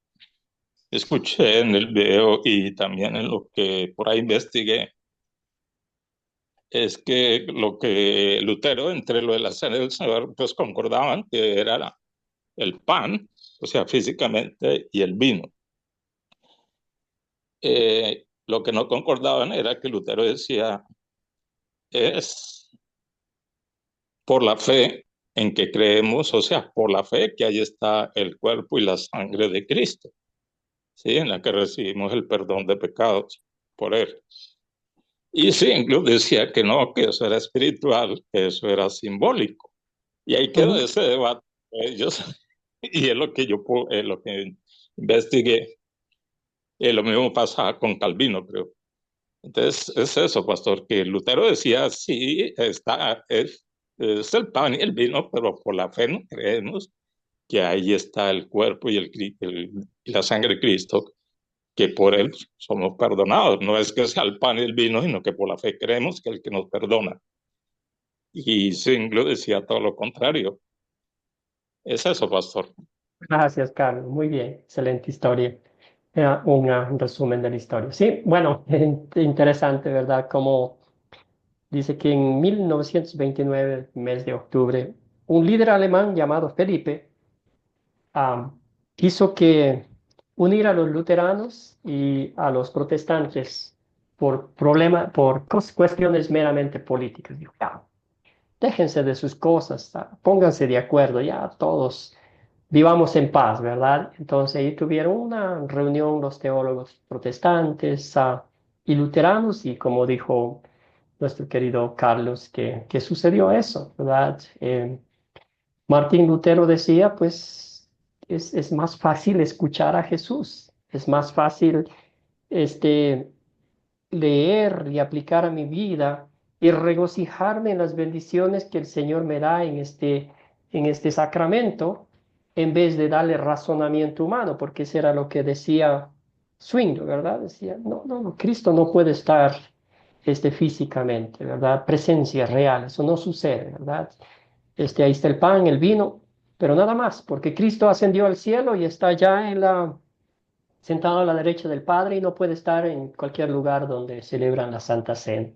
escuché en el video y también en lo que por ahí investigué, es que lo que Lutero, entre lo de la cena del Señor, pues concordaban que era el pan, o sea, físicamente, y el vino. Lo que no concordaban era que Lutero decía, es por la fe en que creemos, o sea, por la fe que ahí está el cuerpo y la sangre de Cristo, ¿sí? En la que recibimos el perdón de pecados por él. Y sí, incluso decía que no, que eso era espiritual, que eso era simbólico. Y ahí quedó ese debate de ellos. Y es lo que lo que investigué. Lo mismo pasa con Calvino, creo. Entonces, es eso, pastor, que Lutero decía, sí, es el pan y el vino, pero por la fe no creemos que ahí está el cuerpo y la sangre de Cristo, que por él somos perdonados. No es que sea el pan y el vino, sino que por la fe creemos que el que nos perdona. Y Zwingli decía todo lo contrario. Es eso, pastor. Gracias, Carlos. Muy bien, excelente historia. Era un resumen de la historia. Sí, bueno, interesante, ¿verdad? Como dice que en 1929, mes de octubre, un líder alemán llamado Felipe quiso que unir a los luteranos y a los protestantes por cuestiones meramente políticas. Dijo, "Ya, déjense de sus cosas, pónganse de acuerdo, ya todos vivamos en paz, ¿verdad?" Entonces ahí tuvieron una reunión los teólogos protestantes y luteranos y como dijo nuestro querido Carlos, que sucedió eso, ¿verdad? Martín Lutero decía, pues es más fácil escuchar a Jesús, es más fácil este, leer y aplicar a mi vida y regocijarme en las bendiciones que el Señor me da en este sacramento, en vez de darle razonamiento humano, porque eso era lo que decía Zwingli, ¿verdad? Decía, no, no, no, Cristo no puede estar físicamente, ¿verdad? Presencia real, eso no sucede, ¿verdad? Ahí está el pan, el vino, pero nada más, porque Cristo ascendió al cielo y está ya sentado a la derecha del Padre y no puede estar en cualquier lugar donde celebran la Santa Cena.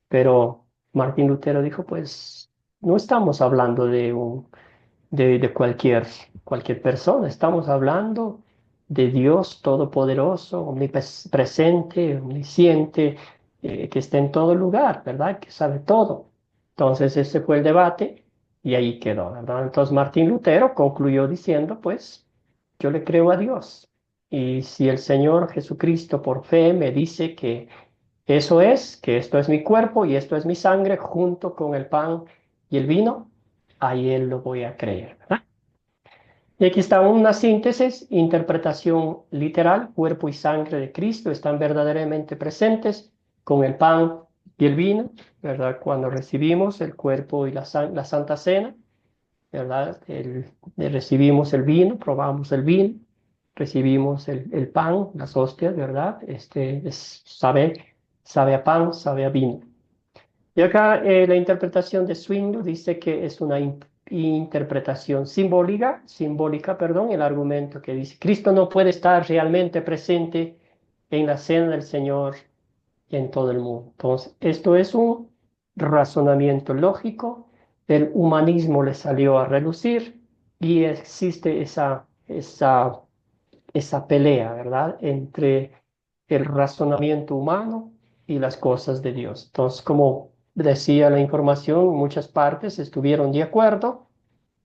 Pero Martín Lutero dijo, pues no estamos hablando de cualquier persona, estamos hablando de Dios Todopoderoso, omnipresente, omnisciente, que está en todo lugar, ¿verdad? Que sabe todo. Entonces ese fue el debate y ahí quedó, ¿verdad? Entonces Martín Lutero concluyó diciendo, pues yo le creo a Dios. Y si el Señor Jesucristo por fe me dice que eso es, que esto es mi cuerpo y esto es mi sangre junto con el pan y el vino, ahí él lo voy a creer, ¿verdad? Y aquí está una síntesis, interpretación literal, cuerpo y sangre de Cristo están verdaderamente presentes con el pan y el vino, ¿verdad? Cuando recibimos el cuerpo y la Santa Cena, ¿verdad? Recibimos el vino, probamos el vino, recibimos el pan, las hostias, ¿verdad? Sabe a pan, sabe a vino. Y acá la interpretación de Zwingli dice que es una interpretación simbólica, perdón, el argumento que dice, Cristo no puede estar realmente presente en la cena del Señor en todo el mundo. Entonces, esto es un razonamiento lógico, el humanismo le salió a relucir y existe esa pelea, ¿verdad?, entre el razonamiento humano y las cosas de Dios. Entonces, como decía la información, muchas partes estuvieron de acuerdo,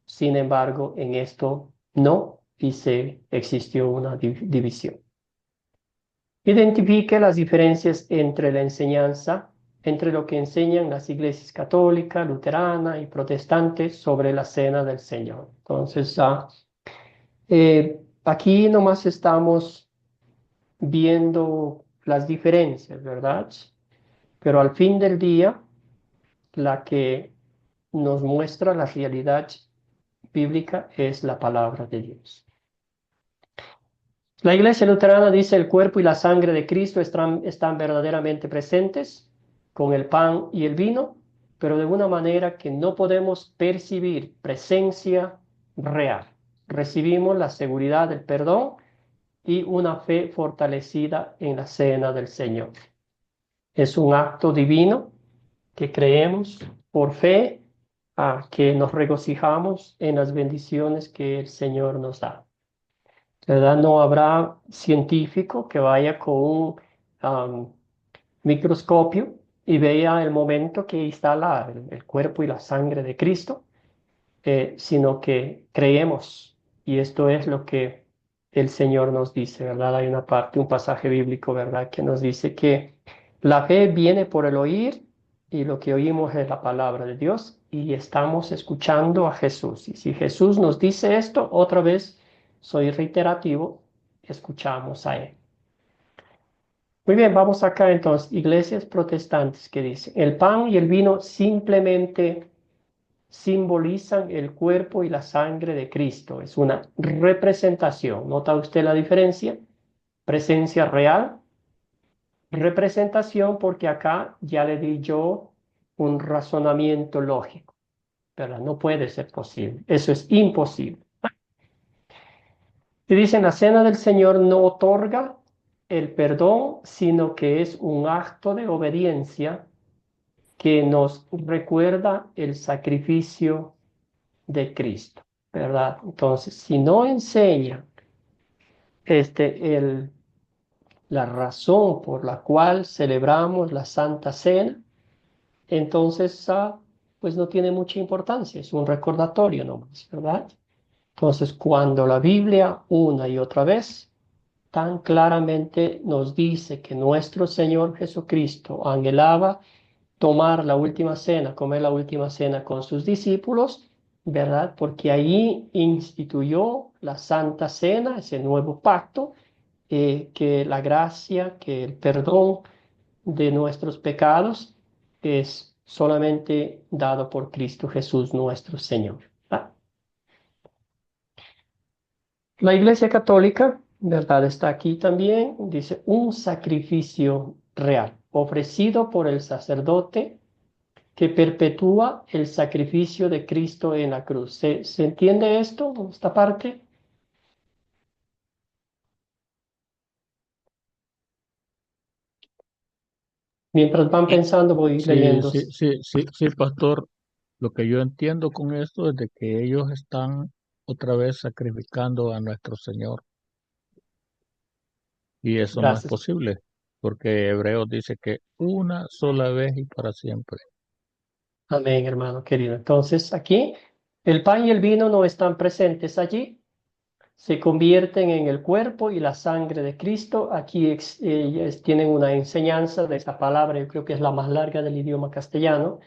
sin embargo, en esto no, y existió una división. Identifique las diferencias entre la enseñanza, entre lo que enseñan las iglesias católica, luterana y protestante sobre la cena del Señor. Entonces, aquí nomás estamos viendo las diferencias, ¿verdad? Pero al fin del día, la que nos muestra la realidad bíblica es la palabra de Dios. La Iglesia luterana dice el cuerpo y la sangre de Cristo están verdaderamente presentes con el pan y el vino, pero de una manera que no podemos percibir presencia real. Recibimos la seguridad del perdón y una fe fortalecida en la cena del Señor. Es un acto divino que creemos por fe, que nos regocijamos en las bendiciones que el Señor nos da. ¿Verdad? No habrá científico que vaya con un microscopio y vea el momento que está el cuerpo y la sangre de Cristo, sino que creemos. Y esto es lo que el Señor nos dice, ¿verdad? Hay una parte, un pasaje bíblico, ¿verdad?, que nos dice que la fe viene por el oír y lo que oímos es la palabra de Dios y estamos escuchando a Jesús. Y si Jesús nos dice esto, otra vez, soy reiterativo, escuchamos a Él. Muy bien, vamos acá entonces, iglesias protestantes que dicen, el pan y el vino simplemente simbolizan el cuerpo y la sangre de Cristo. Es una representación. ¿Nota usted la diferencia? presencia real, representación, porque acá ya le di yo un razonamiento lógico, ¿verdad? No puede ser posible, eso es imposible. Y dicen, la cena del Señor no otorga el perdón, sino que es un acto de obediencia que nos recuerda el sacrificio de Cristo, ¿verdad? Entonces, si no enseña la razón por la cual celebramos la Santa Cena, entonces pues no tiene mucha importancia, es un recordatorio nomás, ¿verdad? Entonces, cuando la Biblia una y otra vez tan claramente nos dice que nuestro Señor Jesucristo anhelaba tomar la última cena, comer la última cena con sus discípulos, ¿verdad? Porque ahí instituyó la Santa Cena, ese nuevo pacto, que la gracia, que el perdón de nuestros pecados es solamente dado por Cristo Jesús nuestro Señor. ¿Verdad? La Iglesia Católica, ¿verdad? Está aquí también, dice, un sacrificio real, ofrecido por el sacerdote que perpetúa el sacrificio de Cristo en la cruz. ¿Se entiende esto, esta parte? Mientras van pensando, voy Sí, leyendo. sí, sí, sí, sí, pastor. Lo que yo entiendo con esto es de que ellos están otra vez sacrificando a nuestro Señor y eso no es Gracias. posible, porque Hebreos dice que una sola vez y para siempre. Amén, hermano querido. Entonces, aquí el pan y el vino no están presentes allí, se convierten en el cuerpo y la sangre de Cristo. Aquí ellos tienen una enseñanza de esta palabra, yo creo que es la más larga del idioma castellano,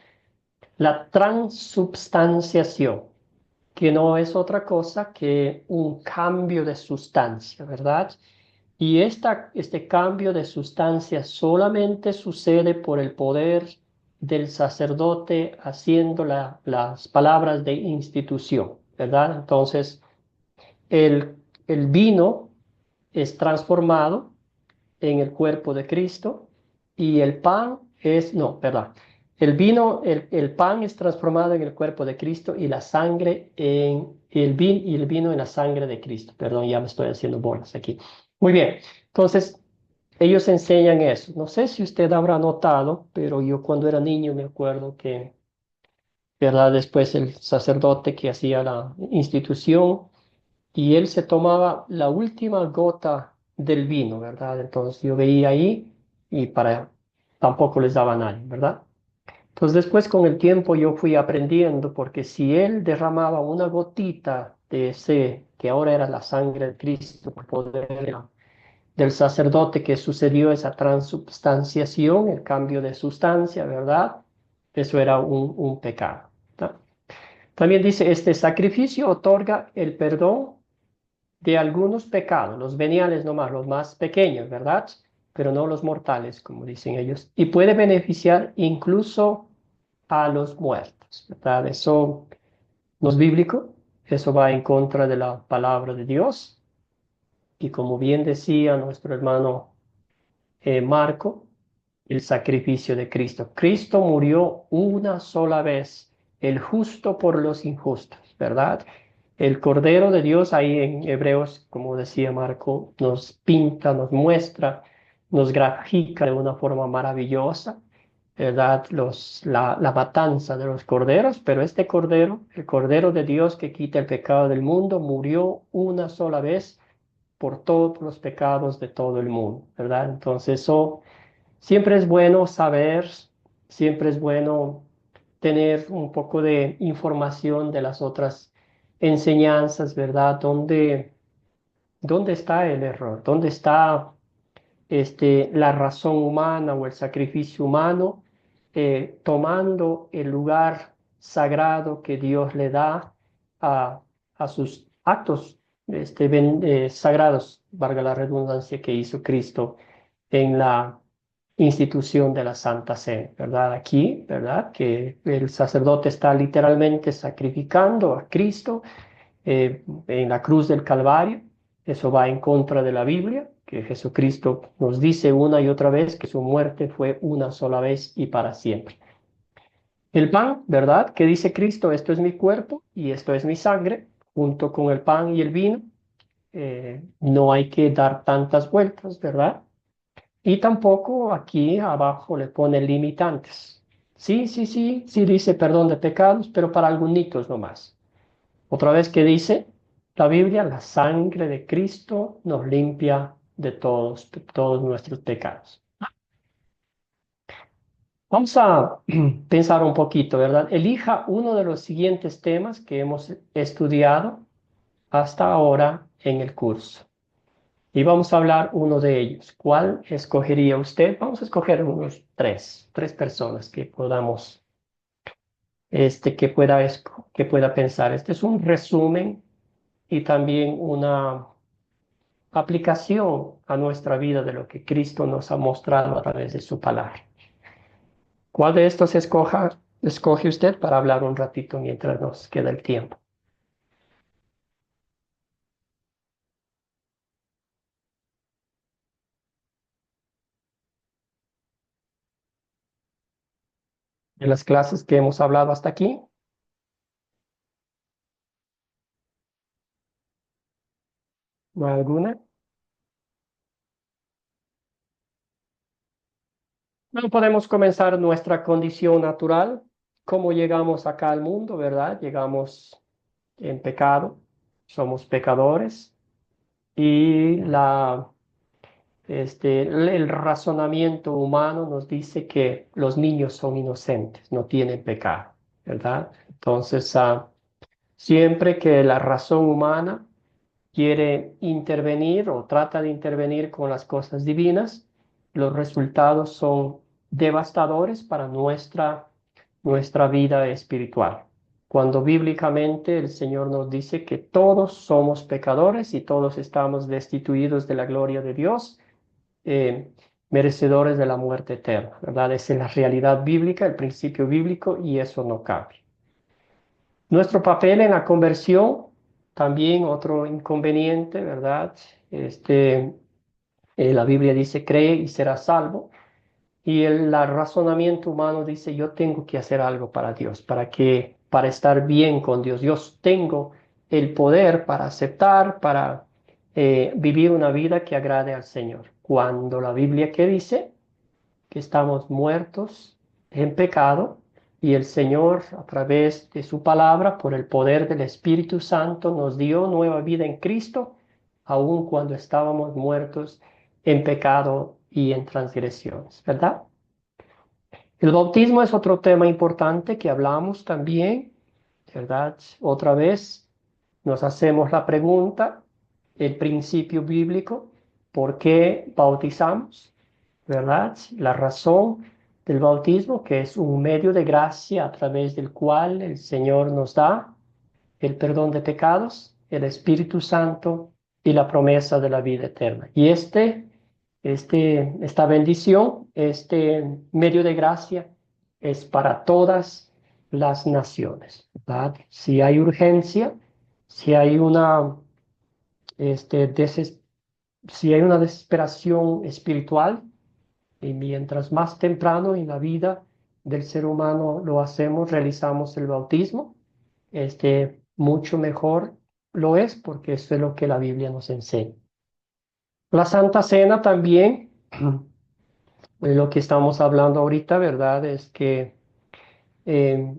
la transubstanciación, que no es otra cosa que un cambio de sustancia, ¿verdad? Y este cambio de sustancia solamente sucede por el poder del sacerdote haciendo las palabras de institución, ¿verdad? Entonces, el, el vino es transformado en el cuerpo de Cristo y el pan es, no, perdón, el vino, el pan es transformado en el cuerpo de Cristo y la sangre y el vino en la sangre de Cristo. Perdón, ya me estoy haciendo bolas aquí. Muy bien, entonces ellos enseñan eso. No sé si usted habrá notado, pero yo cuando era niño me acuerdo que, ¿verdad? Después el sacerdote que hacía la institución y él se tomaba la última gota del vino, ¿verdad? Entonces yo veía ahí y tampoco les daba a nadie, ¿verdad? Entonces después con el tiempo yo fui aprendiendo porque si él derramaba una gotita de ese, que ahora era la sangre de Cristo, por poder del sacerdote que sucedió esa transubstanciación, el cambio de sustancia, ¿verdad? Eso era un pecado. ¿Verdad? También dice, este sacrificio otorga el perdón de algunos pecados, los veniales nomás, los más pequeños, ¿verdad? Pero no los mortales, como dicen ellos. Y puede beneficiar incluso a los muertos, ¿verdad? Eso no es bíblico, eso va en contra de la palabra de Dios. Y como bien decía nuestro hermano Marco, el sacrificio de Cristo. Cristo murió una sola vez, el justo por los injustos, ¿verdad? El Cordero de Dios, ahí en Hebreos, como decía Marco, nos pinta, nos muestra, nos grafica de una forma maravillosa, ¿verdad? La matanza de los corderos, pero este Cordero, el Cordero de Dios que quita el pecado del mundo, murió una sola vez por todos los pecados de todo el mundo, ¿verdad? Entonces eso siempre es bueno saber, siempre es bueno tener un poco de información de las otras enseñanzas, ¿verdad? ¿Dónde está el error? ¿Dónde está la razón humana o el sacrificio humano tomando el lugar sagrado que Dios le da a, a sus actos sagrados, valga la redundancia, que hizo Cristo en la institución de la Santa Cena, ¿verdad? Aquí, ¿verdad? Que el sacerdote está literalmente sacrificando a Cristo en la cruz del Calvario. Eso va en contra de la Biblia, que Jesucristo nos dice una y otra vez que su muerte fue una sola vez y para siempre. El pan, ¿verdad? Que dice Cristo, esto es mi cuerpo y esto es mi sangre, junto con el pan y el vino. No hay que dar tantas vueltas, ¿verdad? Y tampoco aquí abajo le pone limitantes. Sí, sí, sí, sí dice perdón de pecados, pero para algunos nomás. Otra vez que dice la Biblia, la sangre de Cristo nos limpia de todos nuestros pecados. Vamos a pensar un poquito, ¿verdad? Elija uno de los siguientes temas que hemos estudiado hasta ahora en el curso. Y vamos a hablar uno de ellos. ¿Cuál escogería usted? Vamos a escoger unos tres personas que podamos, que pueda pensar. Este es un resumen y también una aplicación a nuestra vida de lo que Cristo nos ha mostrado a través de su palabra. ¿Cuál de estos escoge usted para hablar un ratito mientras nos queda el tiempo? De las clases que hemos hablado hasta aquí, ¿no hay alguna? No podemos comenzar nuestra condición natural, cómo llegamos acá al mundo, ¿verdad? Llegamos en pecado, somos pecadores y el razonamiento humano nos dice que los niños son inocentes, no tienen pecado, ¿verdad? Entonces, siempre que la razón humana quiere intervenir o trata de intervenir con las cosas divinas, los resultados son devastadores para nuestra vida espiritual. Cuando bíblicamente el Señor nos dice que todos somos pecadores y todos estamos destituidos de la gloria de Dios, eh, merecedores de la muerte eterna, ¿verdad? Esa es la realidad bíblica, el principio bíblico y eso no cambia. Nuestro papel en la conversión, también otro inconveniente, ¿verdad? La Biblia dice, cree y serás salvo. Y el razonamiento humano dice, yo tengo que hacer algo para Dios, para estar bien con Dios. Yo tengo el poder para aceptar, para vivir una vida que agrade al Señor. Cuando la Biblia que dice que estamos muertos en pecado y el Señor a través de su palabra, por el poder del Espíritu Santo, nos dio nueva vida en Cristo, aun cuando estábamos muertos en pecado y en transgresiones, ¿verdad? El bautismo es otro tema importante que hablamos también, ¿verdad? Otra vez nos hacemos la pregunta, el principio bíblico, ¿por qué bautizamos? ¿Verdad? La razón del bautismo, que es un medio de gracia a través del cual el Señor nos da el perdón de pecados, el Espíritu Santo y la promesa de la vida eterna. Y esta bendición, este medio de gracia es para todas las naciones, ¿verdad? Si hay urgencia, si hay este, deses- si hay una desesperación espiritual, y mientras más temprano en la vida del ser humano lo hacemos, realizamos el bautismo, mucho mejor lo es porque eso es lo que la Biblia nos enseña. La Santa Cena también, lo que estamos hablando ahorita, ¿verdad? Es que eh,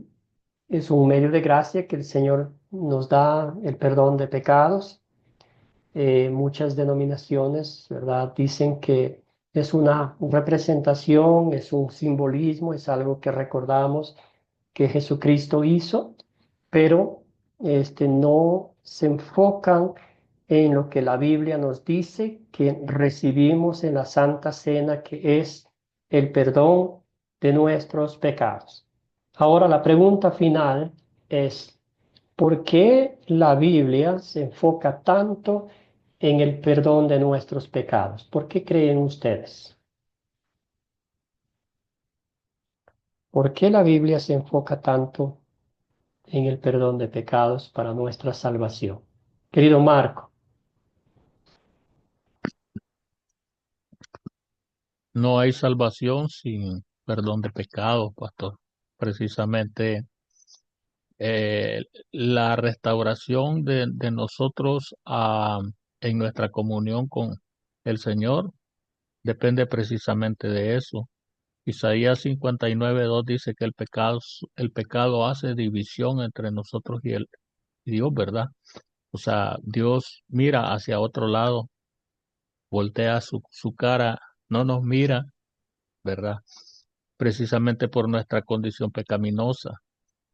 es un medio de gracia que el Señor nos da el perdón de pecados. Muchas denominaciones, ¿verdad? Dicen que es una representación, es un simbolismo, es algo que recordamos que Jesucristo hizo, pero no se enfocan en lo que la Biblia nos dice que recibimos en la Santa Cena, que es el perdón de nuestros pecados. Ahora la pregunta final es, ¿por qué la Biblia se enfoca tanto en el perdón de nuestros pecados? ¿Por qué creen ustedes? ¿Por qué la Biblia se enfoca tanto en el perdón de pecados para nuestra salvación? Querido Marco. no hay salvación sin perdón de pecados, pastor. Precisamente eh, la restauración de nosotros en nuestra comunión con el Señor depende precisamente de eso. Isaías 59:2 dice que el pecado hace división entre nosotros y Dios, ¿verdad? O sea, Dios mira hacia otro lado, voltea su cara, no nos mira, ¿verdad? Precisamente por nuestra condición pecaminosa.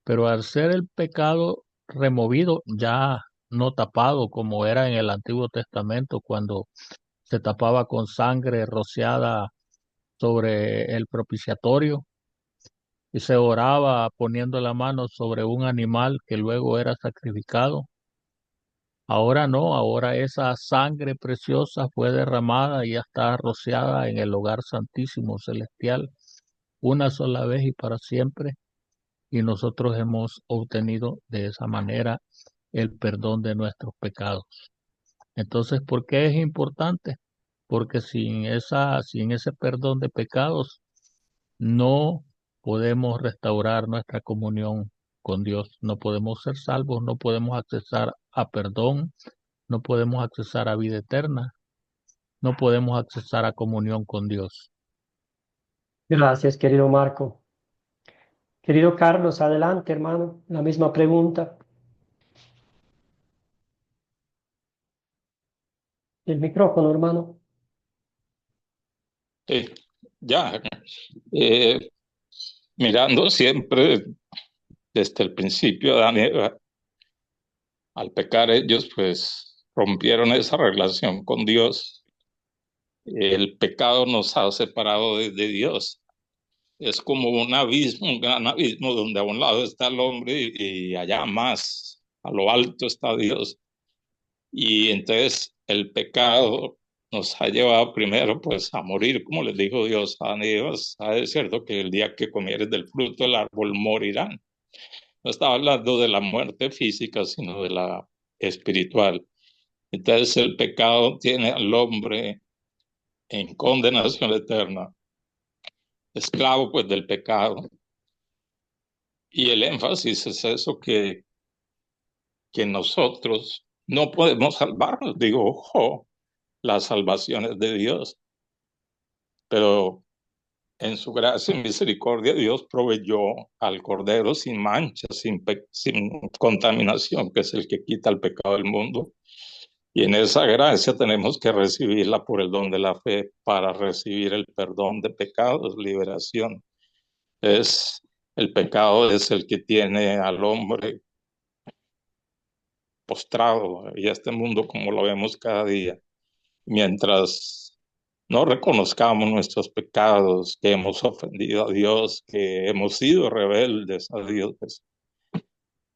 Pero al ser el pecado removido, ya no tapado como era en el Antiguo Testamento, cuando se tapaba con sangre rociada sobre el propiciatorio y se oraba poniendo la mano sobre un animal que luego era sacrificado. Ahora no, ahora esa sangre preciosa fue derramada y ya está rociada en el lugar santísimo celestial una sola vez y para siempre. Y nosotros hemos obtenido de esa manera el perdón de nuestros pecados. Entonces, ¿por qué es importante? Porque sin ese perdón de pecados, no podemos restaurar nuestra comunión con Dios. No podemos ser salvos, no podemos accesar a perdón, no podemos accesar a vida eterna, no podemos accesar a comunión con Dios. Gracias, querido Marco. Querido Carlos, adelante, hermano. La misma pregunta. El micrófono, hermano. Sí, ya. Eh, Mirando siempre desde el principio, Adán y Eva, al pecar ellos, pues rompieron esa relación con Dios. El pecado nos ha separado de Dios. Es como un abismo, un gran abismo, donde a un lado está el hombre y allá más, a lo alto está Dios. Y entonces el pecado nos ha llevado primero pues a morir, como les dijo Dios a Adán y Eva. Es cierto que el día que comieres del fruto del árbol morirán. No estaba hablando de la muerte física, sino de la espiritual. Entonces el pecado tiene al hombre en condenación eterna, esclavo pues del pecado. Y el énfasis es eso, que nosotros no podemos salvarnos. Digo, ojo, la salvación es de Dios, pero en su gracia y misericordia Dios proveyó al Cordero sin mancha, sin contaminación, que es el que quita el pecado del mundo. Y en esa gracia tenemos que recibirla por el don de la fe para recibir el perdón de pecados, liberación. El pecado es el que tiene al hombre postrado y este mundo como lo vemos cada día. Mientras no reconozcamos nuestros pecados, que hemos ofendido a Dios, que hemos sido rebeldes a Dios, pues,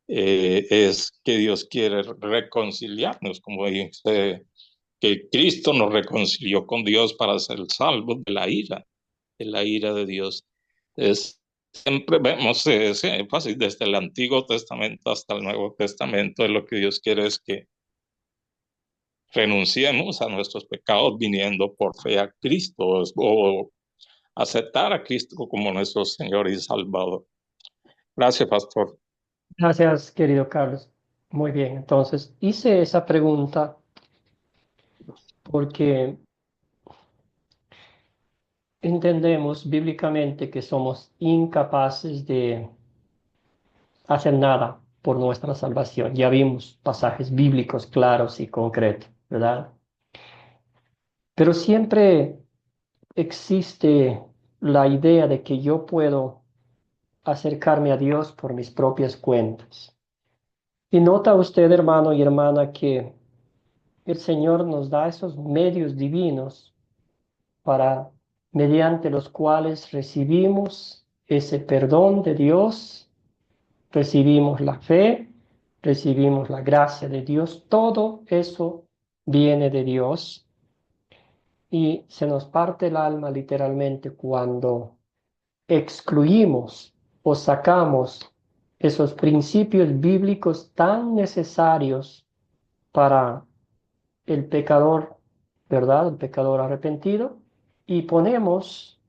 es que Dios quiere reconciliarnos, como dice, que Cristo nos reconcilió con Dios para ser salvos de la ira de Dios. Siempre vemos ese énfasis desde el Antiguo Testamento hasta el Nuevo Testamento, de lo que Dios quiere es que renunciemos a nuestros pecados viniendo por fe a Cristo o aceptar a Cristo como nuestro Señor y Salvador. Gracias, pastor. Gracias, querido Carlos. Muy bien, entonces hice esa pregunta porque entendemos bíblicamente que somos incapaces de hacer nada por nuestra salvación. Ya vimos pasajes bíblicos claros y concretos, ¿verdad? Pero siempre existe la idea de que yo puedo acercarme a Dios por mis propias cuentas. Y nota usted, hermano y hermana, que el Señor nos da esos medios divinos para, mediante los cuales recibimos ese perdón de Dios, recibimos la fe, recibimos la gracia de Dios. Todo eso viene de Dios y se nos parte el alma literalmente cuando excluimos o sacamos esos principios bíblicos tan necesarios para el pecador, ¿verdad? El pecador arrepentido, y ponemos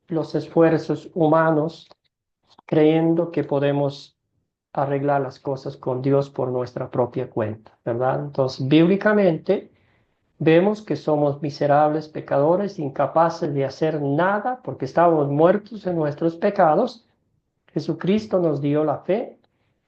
los esfuerzos humanos creyendo que podemos arreglar las cosas con Dios por nuestra propia cuenta, ¿verdad? Entonces, bíblicamente, vemos que somos miserables pecadores, incapaces de hacer nada porque estábamos muertos en nuestros pecados. Jesucristo nos dio la fe,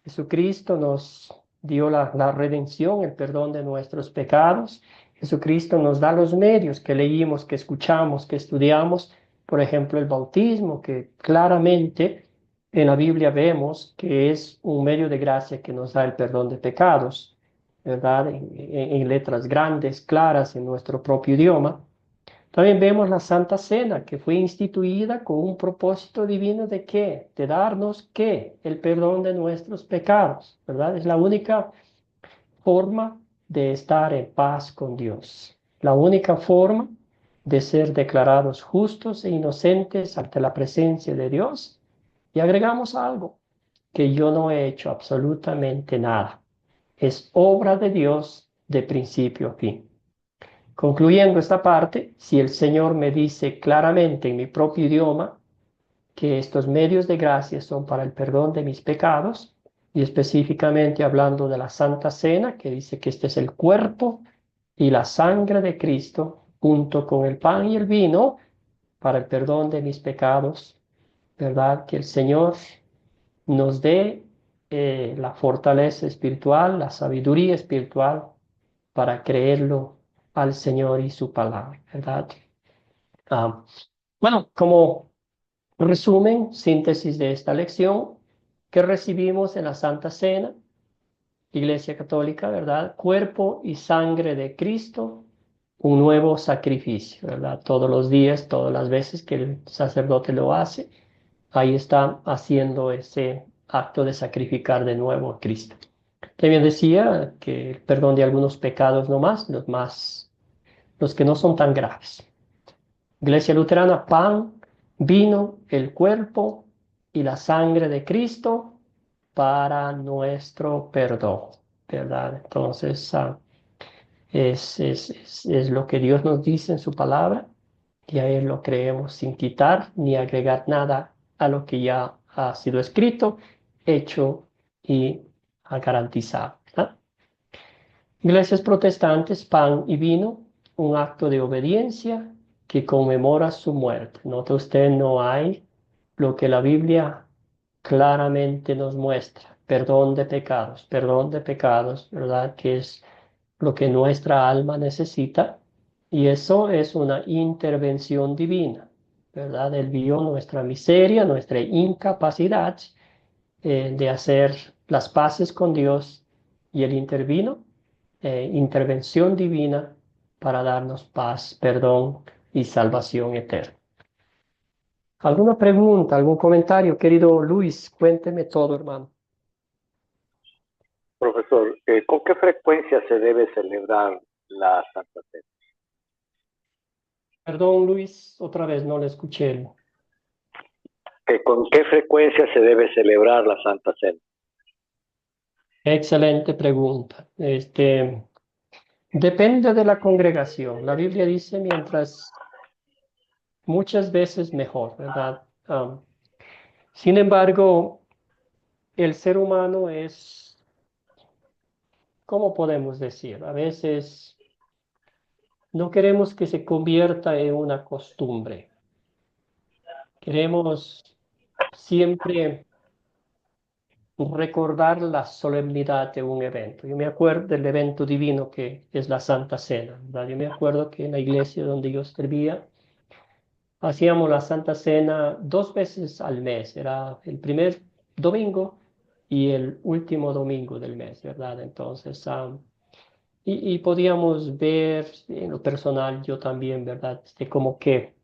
Jesucristo nos dio la redención, el perdón de nuestros pecados. Jesucristo nos da los medios que leímos, que escuchamos, que estudiamos. Por ejemplo, el bautismo, que claramente en la Biblia vemos que es un medio de gracia que nos da el perdón de pecados, ¿verdad? En letras grandes, claras, en nuestro propio idioma. También vemos la Santa Cena, que fue instituida con un propósito divino de qué, de darnos qué, el perdón de nuestros pecados, ¿verdad? Es la única forma de estar en paz con Dios, la única forma de ser declarados justos e inocentes ante la presencia de Dios. Y agregamos algo, que yo no he hecho absolutamente nada. Es obra de Dios de principio a fin. Concluyendo esta parte, si el Señor me dice claramente en mi propio idioma que estos medios de gracia son para el perdón de mis pecados, y específicamente hablando de la Santa Cena, que dice que este es el cuerpo y la sangre de Cristo, junto con el pan y el vino, para el perdón de mis pecados, ¿verdad? Que el Señor nos dé la fortaleza espiritual, la sabiduría espiritual para creerlo al Señor y su palabra, ¿verdad? Ah, bueno, como resumen, síntesis de esta lección que recibimos en la Santa Cena, Iglesia Católica, ¿verdad? Cuerpo y sangre de Cristo, un nuevo sacrificio, ¿verdad? Todos los días, todas las veces que el sacerdote lo hace, ahí está haciendo ese acto de sacrificar de nuevo a Cristo. También decía que el perdón de algunos pecados nomás, los que no son tan graves. Iglesia Luterana, pan, vino, el cuerpo y la sangre de Cristo para nuestro perdón, ¿verdad? Entonces, es lo que Dios nos dice en su palabra y a Él lo creemos sin quitar ni agregar nada a lo que ya ha sido escrito, hecho y garantizado, ¿verdad? Iglesias protestantes, pan y vino, un acto de obediencia que conmemora su muerte. Nota usted, no hay lo que la Biblia claramente nos muestra. Perdón de pecados, ¿verdad? Que es lo que nuestra alma necesita. Y eso es una intervención divina, ¿verdad? Él vio nuestra miseria, nuestra incapacidad de hacer las paces con Dios y Él intervino, intervención divina para darnos paz, perdón y salvación eterna. ¿Alguna pregunta, algún comentario, querido Luis? Cuénteme todo, hermano. Profesor, ¿con qué frecuencia se debe celebrar la Santa Cena? Perdón, Luis, otra vez no le escuché. ¿Con qué frecuencia se debe celebrar la Santa Cena? Excelente pregunta. Depende de la congregación. La Biblia dice mientras muchas veces mejor, ¿verdad? Sin embargo, el ser humano es, ¿cómo podemos decir? A veces no queremos que se convierta en una costumbre. Queremos siempre recordar la solemnidad de un evento. Yo me acuerdo del evento divino que es la Santa Cena, ¿verdad? Yo me acuerdo que en la iglesia donde yo servía, hacíamos la Santa Cena 2 veces al mes. Era el primer domingo y el último domingo del mes, ¿verdad? Entonces, y podíamos ver en lo personal, yo también, ¿verdad? Como que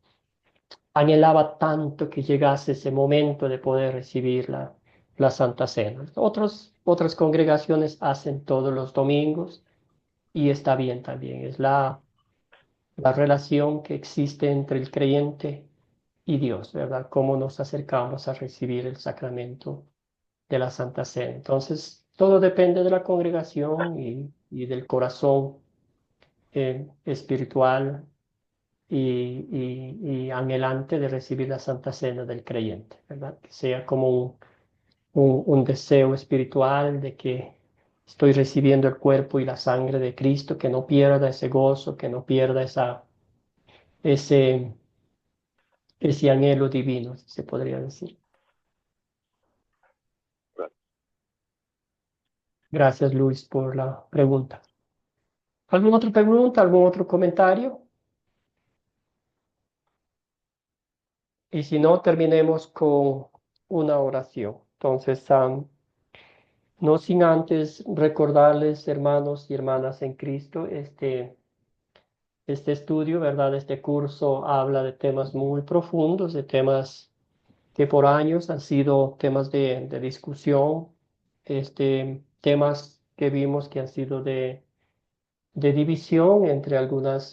anhelaba tanto que llegase ese momento de poder recibir la Santa Cena. Otras congregaciones hacen todos los domingos y está bien también. Es la relación que existe entre el creyente y Dios, ¿verdad? Cómo nos acercamos a recibir el sacramento de la Santa Cena. Entonces, todo depende de la congregación y del corazón espiritual y anhelante de recibir la Santa Cena del creyente, ¿verdad? Que sea como un deseo espiritual de que estoy recibiendo el cuerpo y la sangre de Cristo, que no pierda ese gozo, que no pierda ese, ese anhelo divino, se podría decir. Gracias, Luis, por la pregunta. ¿Alguna otra pregunta? ¿Algún otro comentario? Y si no, terminemos con una oración. Entonces, no sin antes recordarles, hermanos y hermanas en Cristo, este estudio, ¿verdad? Este curso habla de temas muy profundos, de temas que por años han sido temas de discusión, temas que vimos que han sido de división entre algunas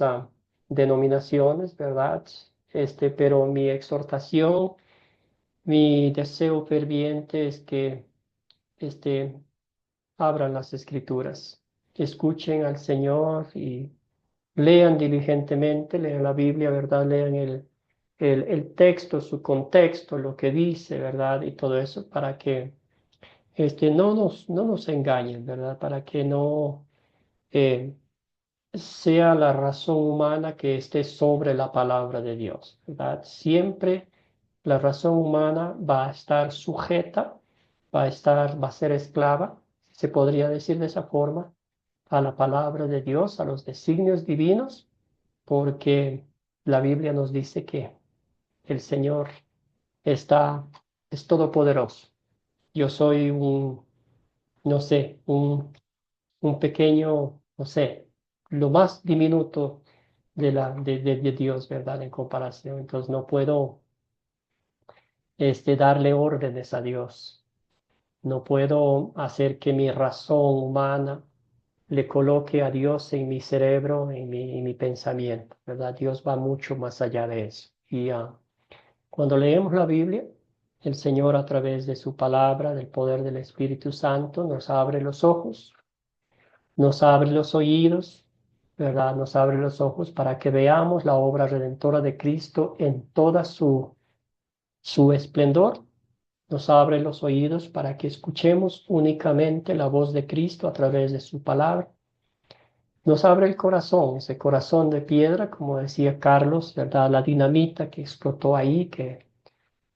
denominaciones, ¿verdad? Pero mi exhortación, mi deseo ferviente es que este, abran las escrituras, escuchen al Señor y lean diligentemente, lean la Biblia, ¿verdad? Lean el texto, su contexto, lo que dice, ¿verdad? Y todo eso para que no nos engañen, ¿verdad? Para que no eh, sea la razón humana que esté sobre la palabra de Dios, ¿verdad? Siempre la razón humana va a estar sujeta, va a ser esclava, se podría decir de esa forma, a la palabra de Dios, a los designios divinos, porque la Biblia nos dice que el Señor está, es todopoderoso. Yo soy no sé, un pequeño, no sé, lo más diminuto de Dios, ¿verdad? En comparación. Entonces no puedo darle órdenes a Dios. No puedo hacer que mi razón humana le coloque a Dios en mi cerebro, en mi pensamiento, ¿verdad? Dios va mucho más allá de eso. Y cuando leemos la Biblia, el Señor a través de su palabra, del poder del Espíritu Santo, nos abre los ojos, nos abre los oídos, ¿verdad? Nos abre los ojos para que veamos la obra redentora de Cristo en toda su esplendor. Nos abre los oídos para que escuchemos únicamente la voz de Cristo a través de su palabra. Nos abre el corazón, ese corazón de piedra, como decía Carlos, ¿verdad? La dinamita que explotó ahí, que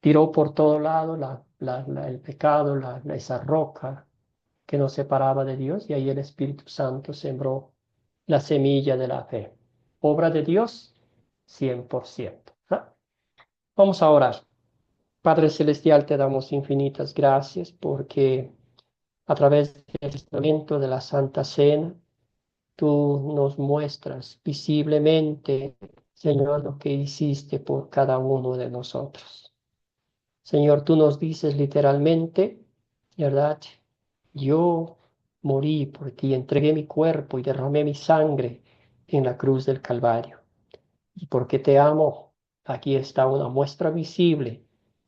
tiró por todo lado el pecado, esa roca que nos separaba de Dios, y ahí el Espíritu Santo sembró la semilla de la fe. Obra de Dios, 100%. ¿Ah? Vamos a orar. Padre Celestial, te damos infinitas gracias porque a través del sacramento de la Santa Cena, tú nos muestras visiblemente, Señor, lo que hiciste por cada uno de nosotros. Señor, tú nos dices literalmente, ¿verdad? Yo morí por ti, entregué mi cuerpo y derramé mi sangre en la cruz del Calvario. Y porque te amo, aquí está una muestra visible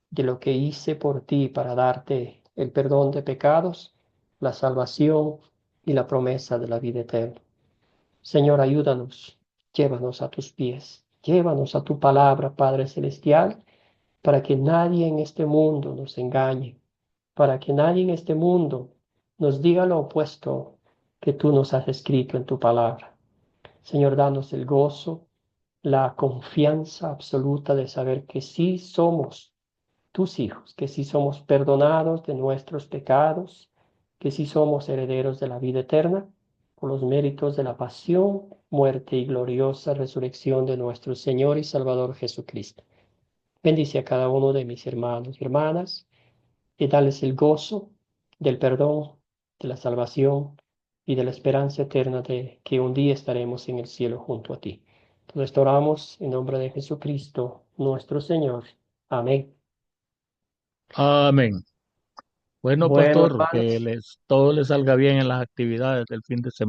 de lo que hice por ti para darte el perdón de pecados, la salvación y la promesa de la vida eterna. Señor, ayúdanos, llévanos a tus pies, llévanos a tu palabra, Padre Celestial, para que nadie en este mundo nos engañe, para que nadie en este mundo nos diga lo opuesto que tú nos has escrito en tu palabra. Señor, danos el gozo, la confianza absoluta de saber que sí somos tus hijos, que sí somos perdonados de nuestros pecados, que sí somos herederos de la vida eterna por los méritos de la pasión, muerte y gloriosa resurrección de nuestro Señor y Salvador Jesucristo. Bendice a cada uno de mis hermanos y hermanas y dales el gozo del perdón, de la salvación y de la esperanza eterna de que un día estaremos en el cielo junto a ti. Todo esto oramos en nombre de Jesucristo, nuestro Señor. Amén. Amén. Bueno, Bueno, pastor, que hermanos. todo les salga bien en las actividades del fin de semana.